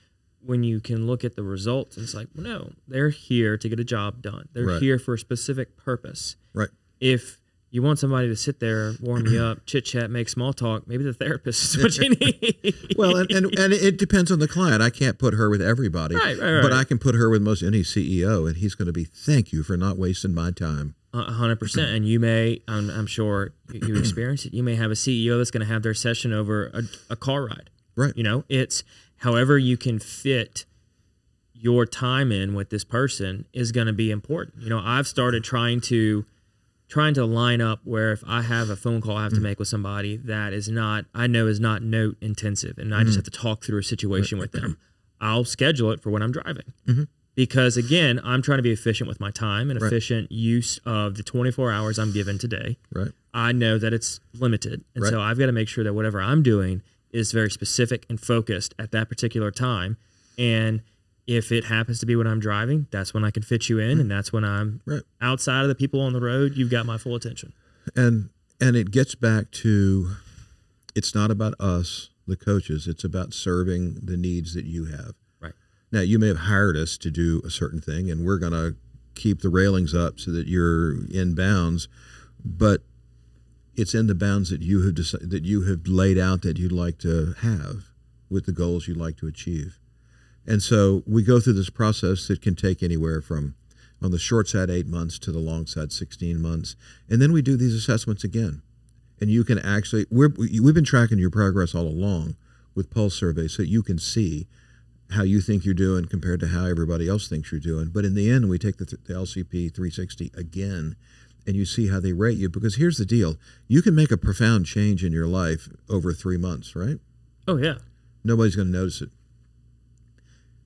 when you can look at the results, it's like, well, no, they're here to get a job done. They're here for a specific purpose. Right. If you want somebody to sit there, warm you up, chit-chat, make small talk, maybe the therapist is what you need. Well, and it depends on the client. I can't put her with everybody, right. But I can put her with most any CEO, and he's going to be, thank you for not wasting my time. 100%. And you may, I'm sure you experience it, you may have a CEO that's going to have their session over a car ride. Right. It's however you can fit your time in with this person is going to be important. I've started trying to line up where if I have a phone call I have to make with somebody that is not note intensive, and I just have to talk through a situation with them, I'll schedule it for when I'm driving. Because again, I'm trying to be efficient with my time and efficient use of the 24 hours I'm given today. Right. I know that it's limited. And so I've got to make sure that whatever I'm doing is very specific and focused at that particular time. And if it happens to be when I'm driving, that's when I can fit you in, and that's when I'm outside of the people on the road. You've got my full attention. And it gets back to, it's not about us, the coaches. It's about serving the needs that you have. Right. Now, you may have hired us to do a certain thing, and we're going to keep the railings up so that you're in bounds, but it's in the bounds that you have laid out that you'd like to have with the goals you'd like to achieve. And so we go through this process that can take anywhere from, on the short side, 8 months to the long side, 16 months. And then we do these assessments again. And you can actually, we've been tracking your progress all along with pulse surveys, so you can see how you think you're doing compared to how everybody else thinks you're doing. But in the end, we take the LCP 360 again, and you see how they rate you. Because here's the deal. You can make a profound change in your life over 3 months, right? Oh, yeah. Nobody's going to notice it.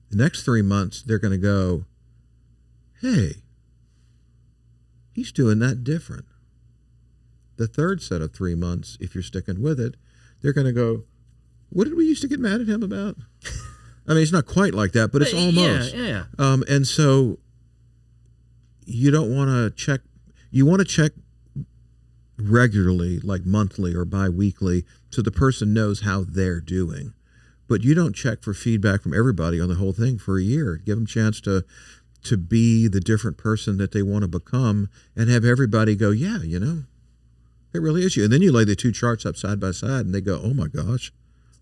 The next 3 months, they're going to go, hey, he's doing that different. The third set of 3 months, if you're sticking with it, they're going to go, what did we used to get mad at him about? I mean, it's not quite like that, but it's almost. Yeah. And so you don't want to check. You want to check regularly, like monthly or bi-weekly, so the person knows how they're doing. But you don't check for feedback from everybody on the whole thing for a year. Give them a chance to be the different person that they want to become, and have everybody go, yeah, it really is you. And then you lay the two charts up side by side, and they go, oh my gosh,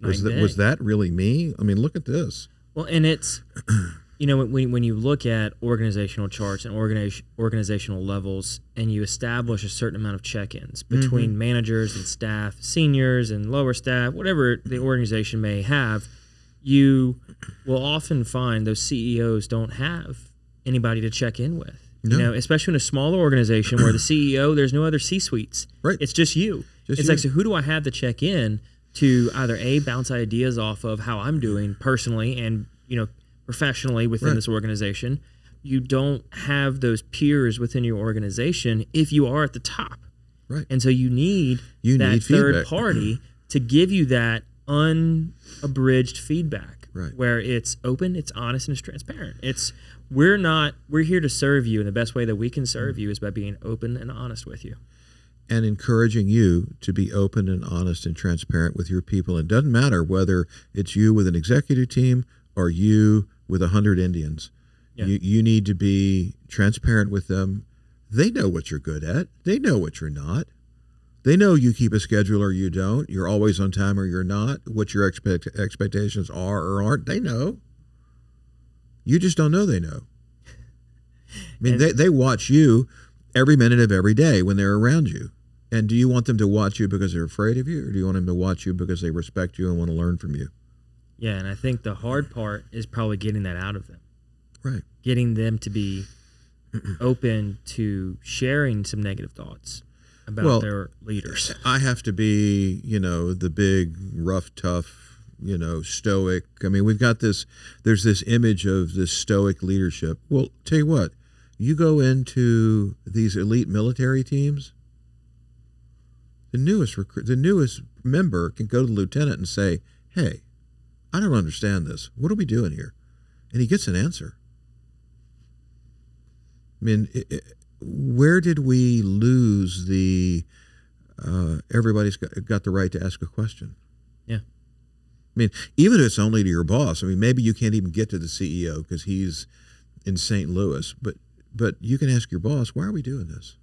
was that really me? I mean, look at this. Well, and it's, when you look at organizational charts and organizational levels, and you establish a certain amount of check-ins between managers and staff, seniors and lower staff, whatever the organization may have, you will often find those CEOs don't have anybody to check in with. No. Especially in a smaller organization where the CEO, there's no other C-suites. Right. It's just you. Like, so who do I have to check in to either bounce ideas off of how I'm doing personally and, professionally within this organization? You don't have those peers within your organization if you are at the top. Right. And so you need that third party to give you that unabridged feedback. Right. Where it's open, it's honest, and it's transparent. We're here to serve you, and the best way that we can serve you is by being open and honest with you. And encouraging you to be open and honest and transparent with your people. It doesn't matter whether it's you with an executive team or you with 100 Indians. Yeah. You need to be transparent with them. They know what you're good at. They know what you're not. They know you keep a schedule or you don't. You're always on time or you're not. What your expectations are or aren't, they know. You just don't know they know. I mean, they watch you every minute of every day when they're around you. And do you want them to watch you because they're afraid of you, or do you want them to watch you because they respect you and want to learn from you? Yeah, and I think the hard part is probably getting that out of them. Right. Getting them to be open to sharing some negative thoughts about their leaders. I have to be, the big, rough, tough, stoic. I mean, there's this image of this stoic leadership. Well, tell you what, you go into these elite military teams, the newest member can go to the lieutenant and say, hey, I don't understand this. What are we doing here? And he gets an answer. I mean, where did we lose the everybody's got the right to ask a question? Yeah. I mean, even if it's only to your boss. I mean, maybe you can't even get to the CEO because he's in St. Louis, but you can ask your boss, why are we doing this?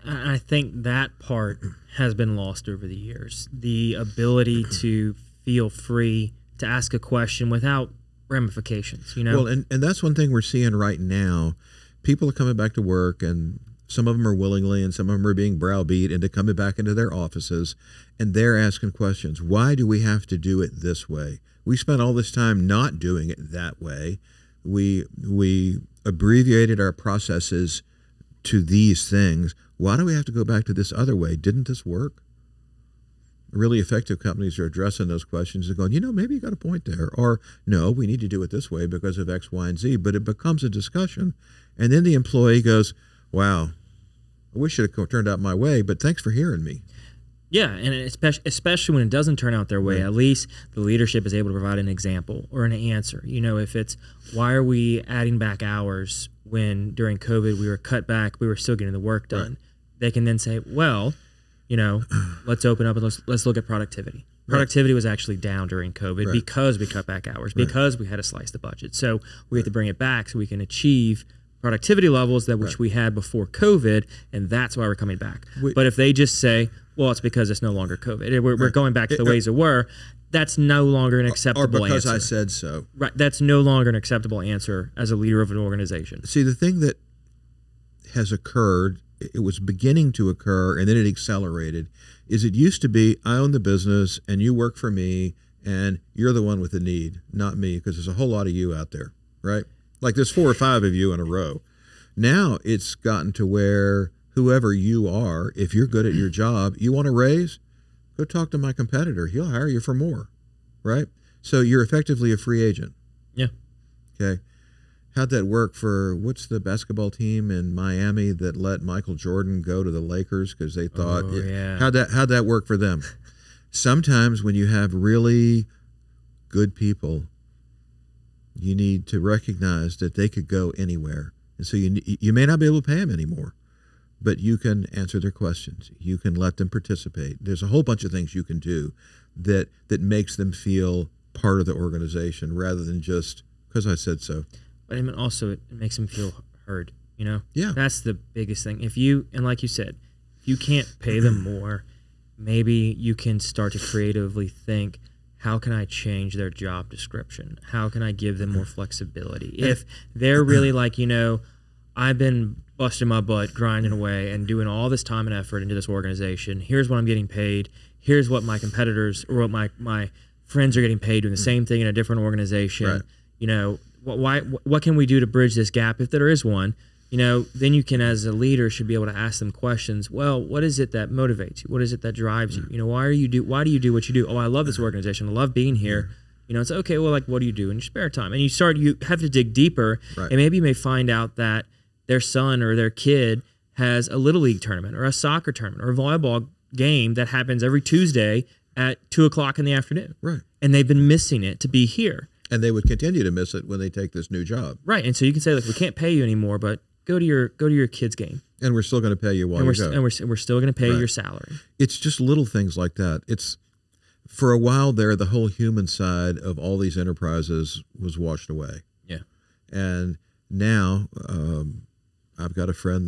I think that part has been lost over the years. The ability to feel free to ask a question without ramifications, Well, and that's one thing we're seeing right now. People are coming back to work, and some of them are willingly, and some of them are being browbeat into coming back into their offices, and they're asking questions. Why do we have to do it this way? We spent all this time not doing it that way. We abbreviated our processes to these things. Why do we have to go back to this other way? Didn't this work? Really effective companies are addressing those questions and going, maybe you got a point there. Or, no, we need to do it this way because of X, Y, and Z. But it becomes a discussion. And then the employee goes, wow, I wish it had turned out my way, but thanks for hearing me. Yeah, and especially when it doesn't turn out their way, right. At least the leadership is able to provide an example or an answer. If it's, why are we adding back hours when during COVID we were cut back, we were still getting the work done? Right. They can then say, well, let's open up and let's look at productivity. Productivity was actually down during COVID because we cut back hours, because we had to slice the budget. So we have to bring it back so we can achieve productivity levels which we had before COVID, and that's why we're coming back. But if they just say, well, it's because it's no longer COVID, we're going back to the ways it were, that's no longer an acceptable answer. Or because I said so. Right, that's no longer an acceptable answer as a leader of an organization. See, the thing that has occurred, it was beginning to occur, and then it accelerated, is it used to be, I own the business, and you work for me, and you're the one with the need, not me, because there's a whole lot of you out there, right? Like there's 4 or 5 of you in a row. Now it's gotten to where whoever you are, if you're good at your job, you want a raise, go talk to my competitor. He'll hire you for more, right? So you're effectively a free agent. Yeah. Okay. How'd that work for, what's the basketball team in Miami that let Michael Jordan go to the Lakers because they thought, how'd that work for them? Sometimes when you have really good people, you need to recognize that they could go anywhere. And so you may not be able to pay them anymore, but you can answer their questions. You can let them participate. There's a whole bunch of things you can do that makes them feel part of the organization rather than just because I said so. But I mean, also it makes them feel heard, Yeah. That's the biggest thing. And like you said, if you can't pay them more, maybe you can start to creatively think, how can I change their job description? How can I give them more flexibility? If they're really like, I've been busting my butt, grinding away, and doing all this time and effort into this organization. Here's what I'm getting paid. Here's what my competitors or what my friends are getting paid doing the same thing in a different organization. Right. What can we do to bridge this gap if there is one? Then you can, as a leader, should be able to ask them questions. Well, what is it that motivates you? What is it that drives you? Why do you do what you do? Oh, I love this organization. I love being here. It's okay. Well, like, what do you do in your spare time? And you have to dig deeper, and maybe you may find out that their son or their kid has a little league tournament or a soccer tournament or a volleyball game that happens every Tuesday at 2:00 in the afternoon. Right. And they've been missing it to be here. And they would continue to miss it when they take this new job. Right. And so you can say, look, we can't pay you anymore, but go to your kid's game. And we're still going to pay you while you go. And we're still going to pay your salary. It's just little things like that. It's for a while there, the whole human side of all these enterprises was washed away. Yeah. And now I've got a friend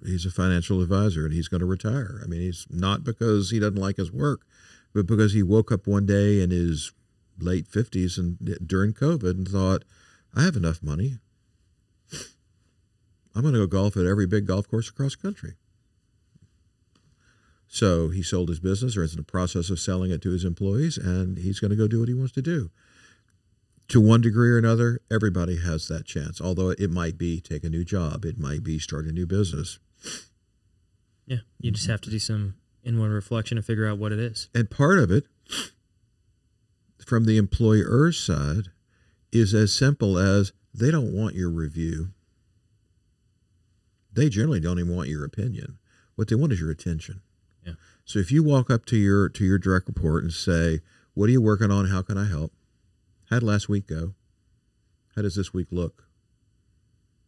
he's a financial advisor and he's going to retire. I mean, he's not because he doesn't like his work, but because he woke up one day in his late 50s and during COVID and thought, I have enough money. I'm going to go golf at every big golf course across the country. So he sold his business, or is in the process of selling it to his employees, and he's going to go do what he wants to do. To one degree or another, everybody has that chance, although it might be take a new job. It might be start a new business. Yeah, you just have to do some inward reflection to figure out what it is. And part of it, from the employer's side, is as simple as they don't want your review. They generally don't even want your opinion. What they want is your attention. Yeah. So if you walk up to your direct report and say, what are you working on? How can I help? How'd last week go? How does this week look?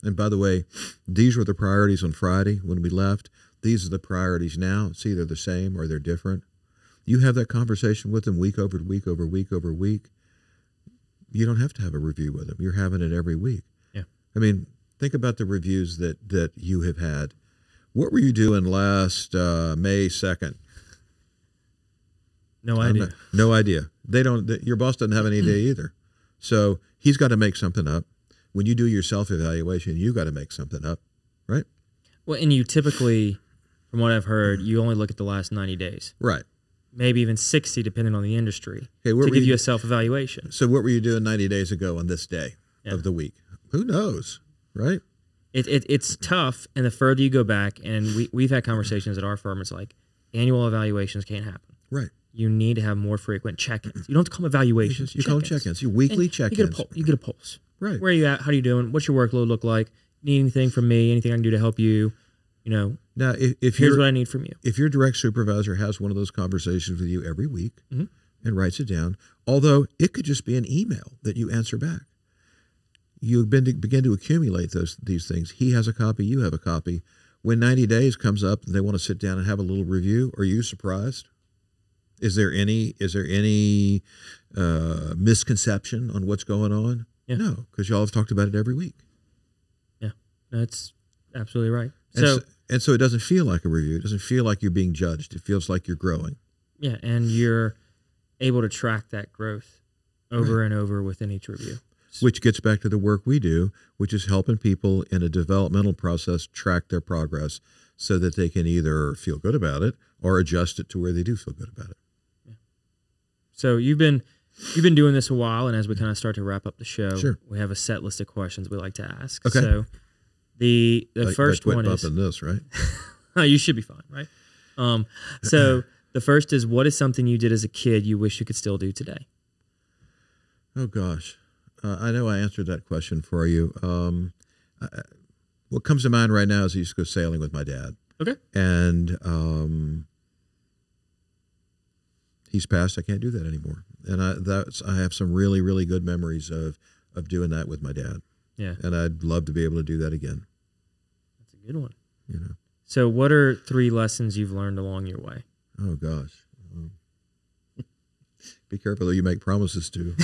And by the way, these were the priorities on Friday when we left. These are the priorities now. It's either the same or they're different. You have that conversation with them week over week over week over week. You don't have to have a review with them. You're having it every week. Yeah. I mean, think about the reviews that you have had. What were you doing last May 2nd? No idea. No idea. Your boss doesn't have any idea either. So he's got to make something up. When you do your self-evaluation, you got to make something up, right? Well, and you typically, from what I've heard, you only look at the last 90 days. Right. Maybe even 60, depending on the industry, to give you a self-evaluation. So what were you doing 90 days ago on this day of the week? Who knows, right? It's tough, and the further you go back, and we've had conversations at our firm, it's like annual evaluations can't happen. Right. You need to have more frequent check-ins. You don't have to call them evaluations. You call them check-ins. Your weekly check-ins. You get a pulse. Right. Where are you at? How are you doing? What's your workload look like? Need anything from me? Anything I can do to help you? You know, now, if here's what I need from you. If your direct supervisor has one of those conversations with you every week mm-hmm. and writes it down, although it could just be an email that you answer back, you begin to accumulate these things. He has a copy. You have a copy. When 90 days comes up and they want to sit down and have a little review, are you surprised? Is there any misconception on what's going on? Yeah. No, because y'all have talked about it every week. Yeah, that's absolutely right. And so it doesn't feel like a review. It doesn't feel like you're being judged. It feels like you're growing. Yeah, and you're able to track that growth over and over within each review. Which gets back to the work we do, which is helping people in a developmental process track their progress so that they can either feel good about it or adjust it to where they do feel good about it. Yeah. So you've been doing this a while, and as we kind of start to wrap up the show, sure. we have a set list of questions we like to ask. Okay. So the first one is this, right? You should be fine, right? So the first is, what is something you did as a kid you wish you could still do today? Oh gosh, I know I answered that question for you. What comes to mind right now is I used to go sailing with my dad. Okay. And he's passed. I can't do that anymore. And I have some really, really good memories of doing that with my dad. Yeah. And I'd love to be able to do that again. That's a good one. You know. So what are 3 lessons you've learned along your way? Oh gosh. Be careful that you make promises to.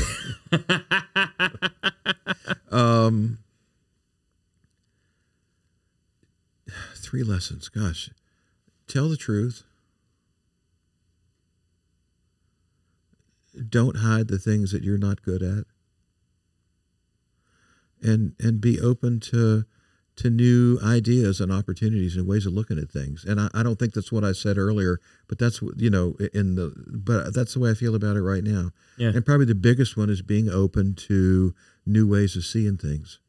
3 lessons. Gosh. Tell the truth. Don't hide the things that you're not good at. And be open to new ideas and opportunities and ways of looking at things. And I don't think that's what I said earlier, but that's, but that's the way I feel about it right now. Yeah. And probably the biggest one is being open to new ways of seeing things.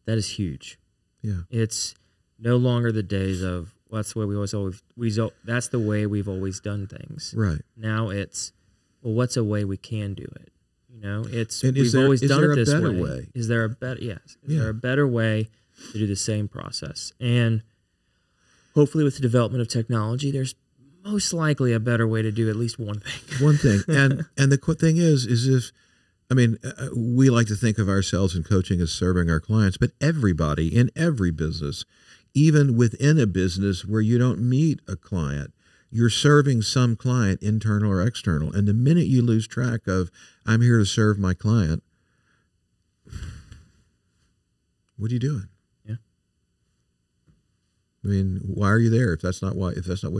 That is huge. Yeah. It's no longer the days of, well, that's the way that's the way we've always done things. Right. Now it's, well, what's a way we can do it? You know, we've always done it this way. Is there a better? Yes. Is there a better way to do the same process? And hopefully, with the development of technology, there's most likely a better way to do at least one thing. One thing, and the thing is we like to think of ourselves in coaching as serving our clients, but everybody in every business, even within a business where you don't meet a client, you're serving some client, internal or external. And the minute you lose track of, I'm here to serve my client, what are you doing? Yeah. I mean, why are you there if that's not what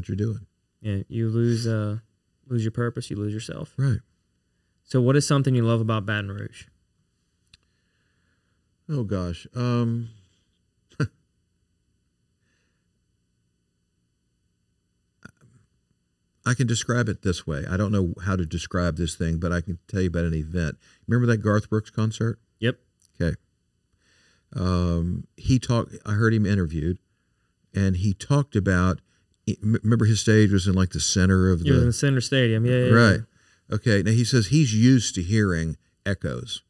you're doing? Yeah, you lose your purpose, you lose yourself. Right. So what is something you love about Baton Rouge? Oh gosh. I can describe it this way. I don't know how to describe this thing, but I can tell you about an event. Remember that Garth Brooks concert? Yep. Okay. I heard him interviewed, and he talked about, remember his stage was in like the center of He was in the center stadium. Yeah. Right. Okay. Now he says he's used to hearing echoes,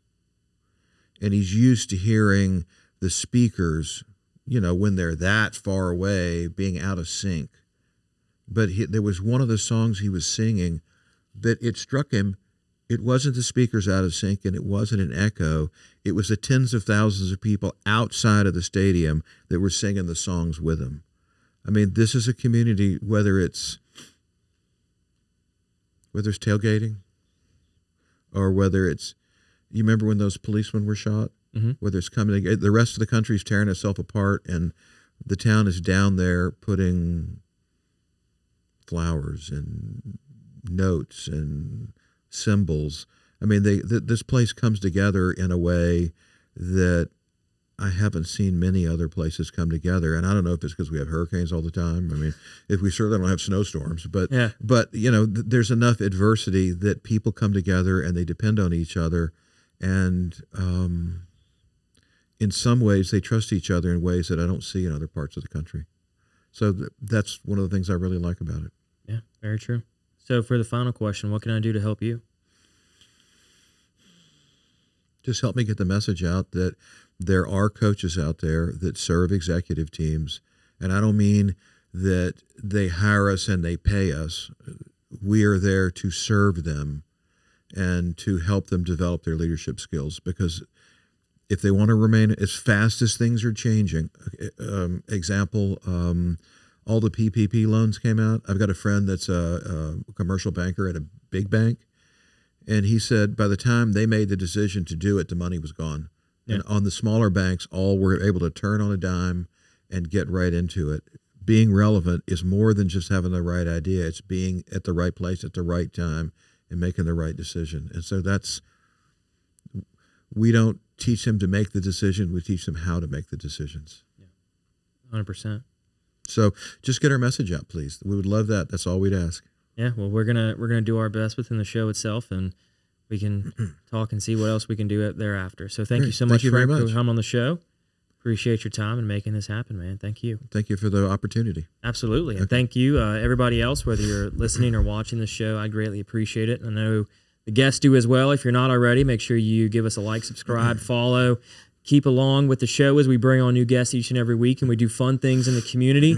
and he's used to hearing the speakers, when they're that far away, being out of sync. But there was one of the songs he was singing that it struck him. It wasn't the speakers out of sync, and it wasn't an echo. It was the tens of thousands of people outside of the stadium that were singing the songs with him. I mean, this is a community, whether it's tailgating or whether it's, you remember when those policemen were shot? Mm-hmm. Whether it's coming, the rest of the country is tearing itself apart, and the town is down there putting flowers and notes and symbols. I mean, this place comes together in a way that I haven't seen many other places come together. And I don't know if it's because we have hurricanes all the time. I mean, if we certainly don't have snowstorms, but there's enough adversity that people come together and they depend on each other. And in some ways, they trust each other in ways that I don't see in other parts of the country. So that's one of the things I really like about it. Yeah, very true. So for the final question, what can I do to help you? Just help me get the message out that there are coaches out there that serve executive teams. And I don't mean that they hire us and they pay us. We are there to serve them and to help them develop their leadership skills, because if they want to remain, as fast as things are changing, all the PPP loans came out. I've got a friend that's a commercial banker at a big bank, and he said by the time they made the decision to do it, the money was gone. Yeah. And on the smaller banks, all were able to turn on a dime and get right into it. Being relevant is more than just having the right idea. It's being at the right place at the right time and making the right decision. And so we don't teach them to make the decision. We teach them how to make the decisions. Yeah. 100%. So just get our message out, please. We would love that. That's all we'd ask. Yeah, well, we're gonna do our best within the show itself, and we can talk and see what else we can do thereafter. So thank you so much, Frank, for coming on the show. Appreciate your time and making this happen, man. Thank you. Thank you for the opportunity. Absolutely. And thank you, everybody else, whether you're listening or watching the show. I greatly appreciate it. I know the guests do as well. If you're not already, make sure you give us a like, subscribe, follow. Keep along with the show as we bring on new guests each and every week, and we do fun things in the community.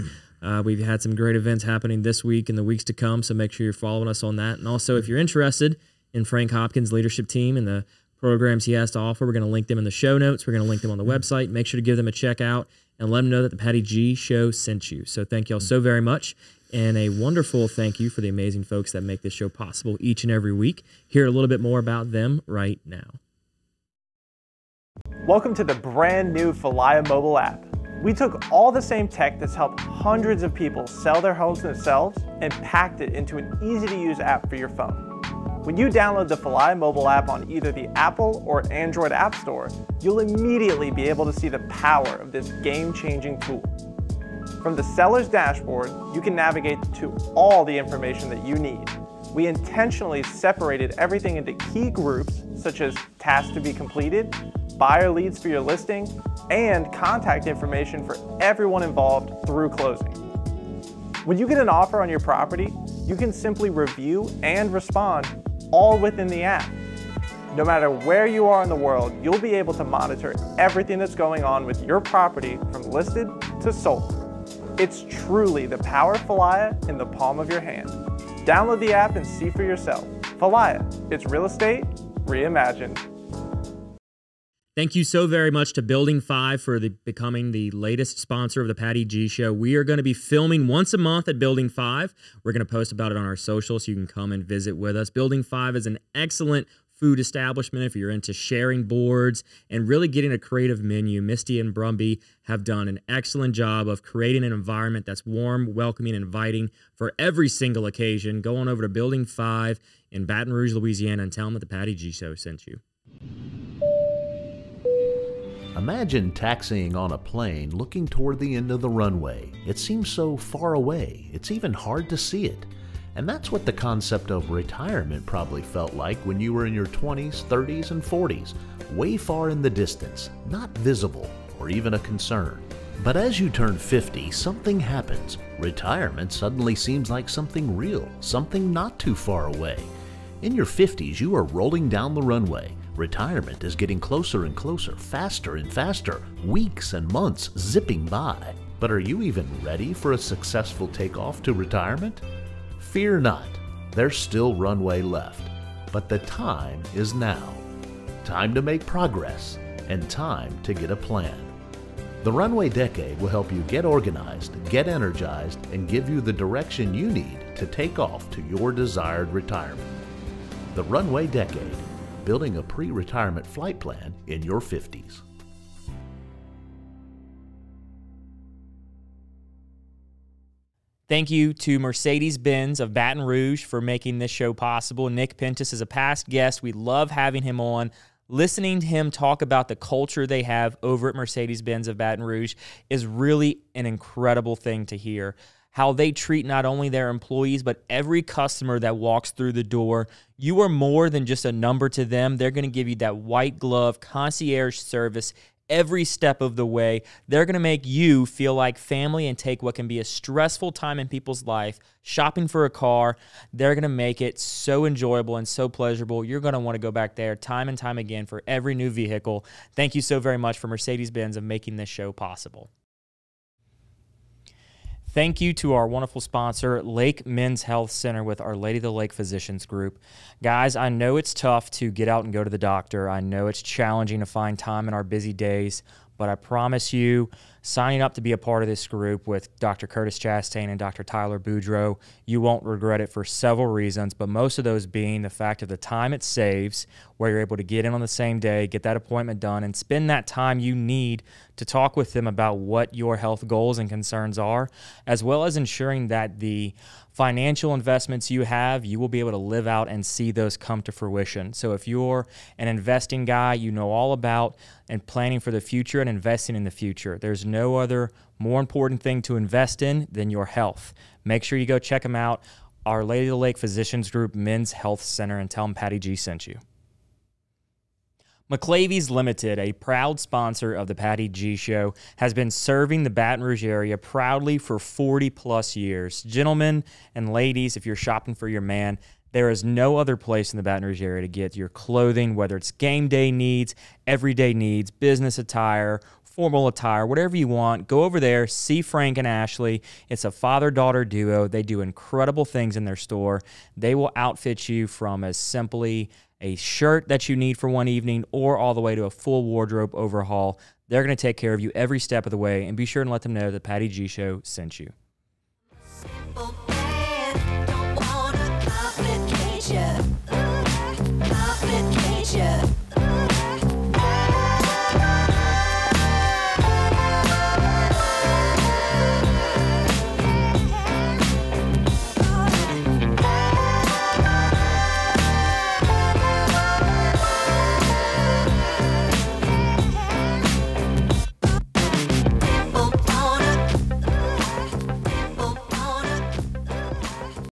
We've had some great events happening this week and the weeks to come, so make sure you're following us on that. And also, if you're interested in Frank Hopkins Leadership Team and the programs he has to offer, we're going to link them in the show notes. We're going to link them on the website. Make sure to give them a check out and let them know that the Patty G Show sent you. So thank y'all so very much, and a wonderful thank you for the amazing folks that make this show possible each and every week. Hear a little bit more about them right now. Welcome to the brand new Falaya mobile app. We took all the same tech that's helped hundreds of people sell their homes themselves and packed it into an easy-to-use app for your phone. When you download the Falaya mobile app on either the Apple or Android App Store, you'll immediately be able to see the power of this game-changing tool. From the seller's dashboard, you can navigate to all the information that you need. We intentionally separated everything into key groups, such as tasks to be completed, buyer leads for your listing, and contact information for everyone involved through closing. When you get an offer on your property, you can simply review and respond all within the app. No matter where you are in the world, you'll be able to monitor everything that's going on with your property from listed to sold. It's truly the power of Falaya in the palm of your hand. Download the app and see for yourself. Falaya, it's real estate reimagined. Thank you so very much to Building 5 for becoming the latest sponsor of the Patty G Show. We are going to be filming once a month at Building 5. We're going to post about it on our social so you can come and visit with us. Building 5 is an excellent food establishment, if you're into sharing boards and really getting a creative menu, Misty and Brumby have done an excellent job of creating an environment that's warm, welcoming, and inviting for every single occasion. Go on over to Building 5 in Baton Rouge, Louisiana, and tell them that the Patty G Show sent you. Imagine taxiing on a plane looking toward the end of the runway. It seems so far away, it's even hard to see it. And that's what the concept of retirement probably felt like when you were in your 20s, 30s, and 40s, way far in the distance, not visible or even a concern. But as you turn 50, something happens. Retirement suddenly seems like something real, something not too far away. In your 50s, you are rolling down the runway. Retirement is getting closer and closer, faster and faster, weeks and months zipping by. But are you even ready for a successful takeoff to retirement? Fear not, there's still runway left. But the time is now. Time to make progress and time to get a plan. The Runway Decade will help you get organized, get energized, and give you the direction you need to take off to your desired retirement. The Runway Decade, building a pre-retirement flight plan in your 50s. Thank you to Mercedes-Benz of Baton Rouge for making this show possible. Nick Pentis is a past guest. We love having him on. Listening to him talk about the culture they have over at Mercedes-Benz of Baton Rouge is really an incredible thing to hear. How they treat not only their employees, but every customer that walks through the door. You are more than just a number to them. They're going to give you that white glove concierge service every step of the way. They're going to make you feel like family and take what can be a stressful time in people's life, shopping for a car. They're going to make it so enjoyable and so pleasurable. You're going to want to go back there time and time again for every new vehicle. Thank you so very much for Mercedes-Benz of making this show possible. Thank you to our wonderful sponsor, Lake Men's Health Center with Our Lady of the Lake Physicians Group. Guys, I know it's tough to get out and go to the doctor. I know it's challenging to find time in our busy days, but I promise you, signing up to be a part of this group with Dr. Curtis Chastain and Dr. Tyler Boudreau, you won't regret it for several reasons, but most of those being the fact of the time it saves, where you're able to get in on the same day, get that appointment done, and spend that time you need to talk with them about what your health goals and concerns are, as well as ensuring that the financial investments you have, you will be able to live out and see those come to fruition. So if you're an investing guy, you know all about and planning for the future and investing in the future. There's no other more important thing to invest in than your health. Make sure you go check them out, Our Lady of the Lake Physicians Group Men's Health Center, and tell them Patty G sent you. McLavy's Limited, a proud sponsor of the Patty G Show, has been serving the Baton Rouge area proudly for 40-plus years. Gentlemen and ladies, if you're shopping for your man, there is no other place in the Baton Rouge area to get your clothing, whether it's game day needs, everyday needs, business attire, formal attire, whatever you want. Go over there, see Frank and Ashley. It's a father-daughter duo. They do incredible things in their store. They will outfit you from as simply a shirt that you need for one evening or all the way to a full wardrobe overhaul. They're going to take care of you every step of the way, and be sure and let them know that Patty G Show sent you.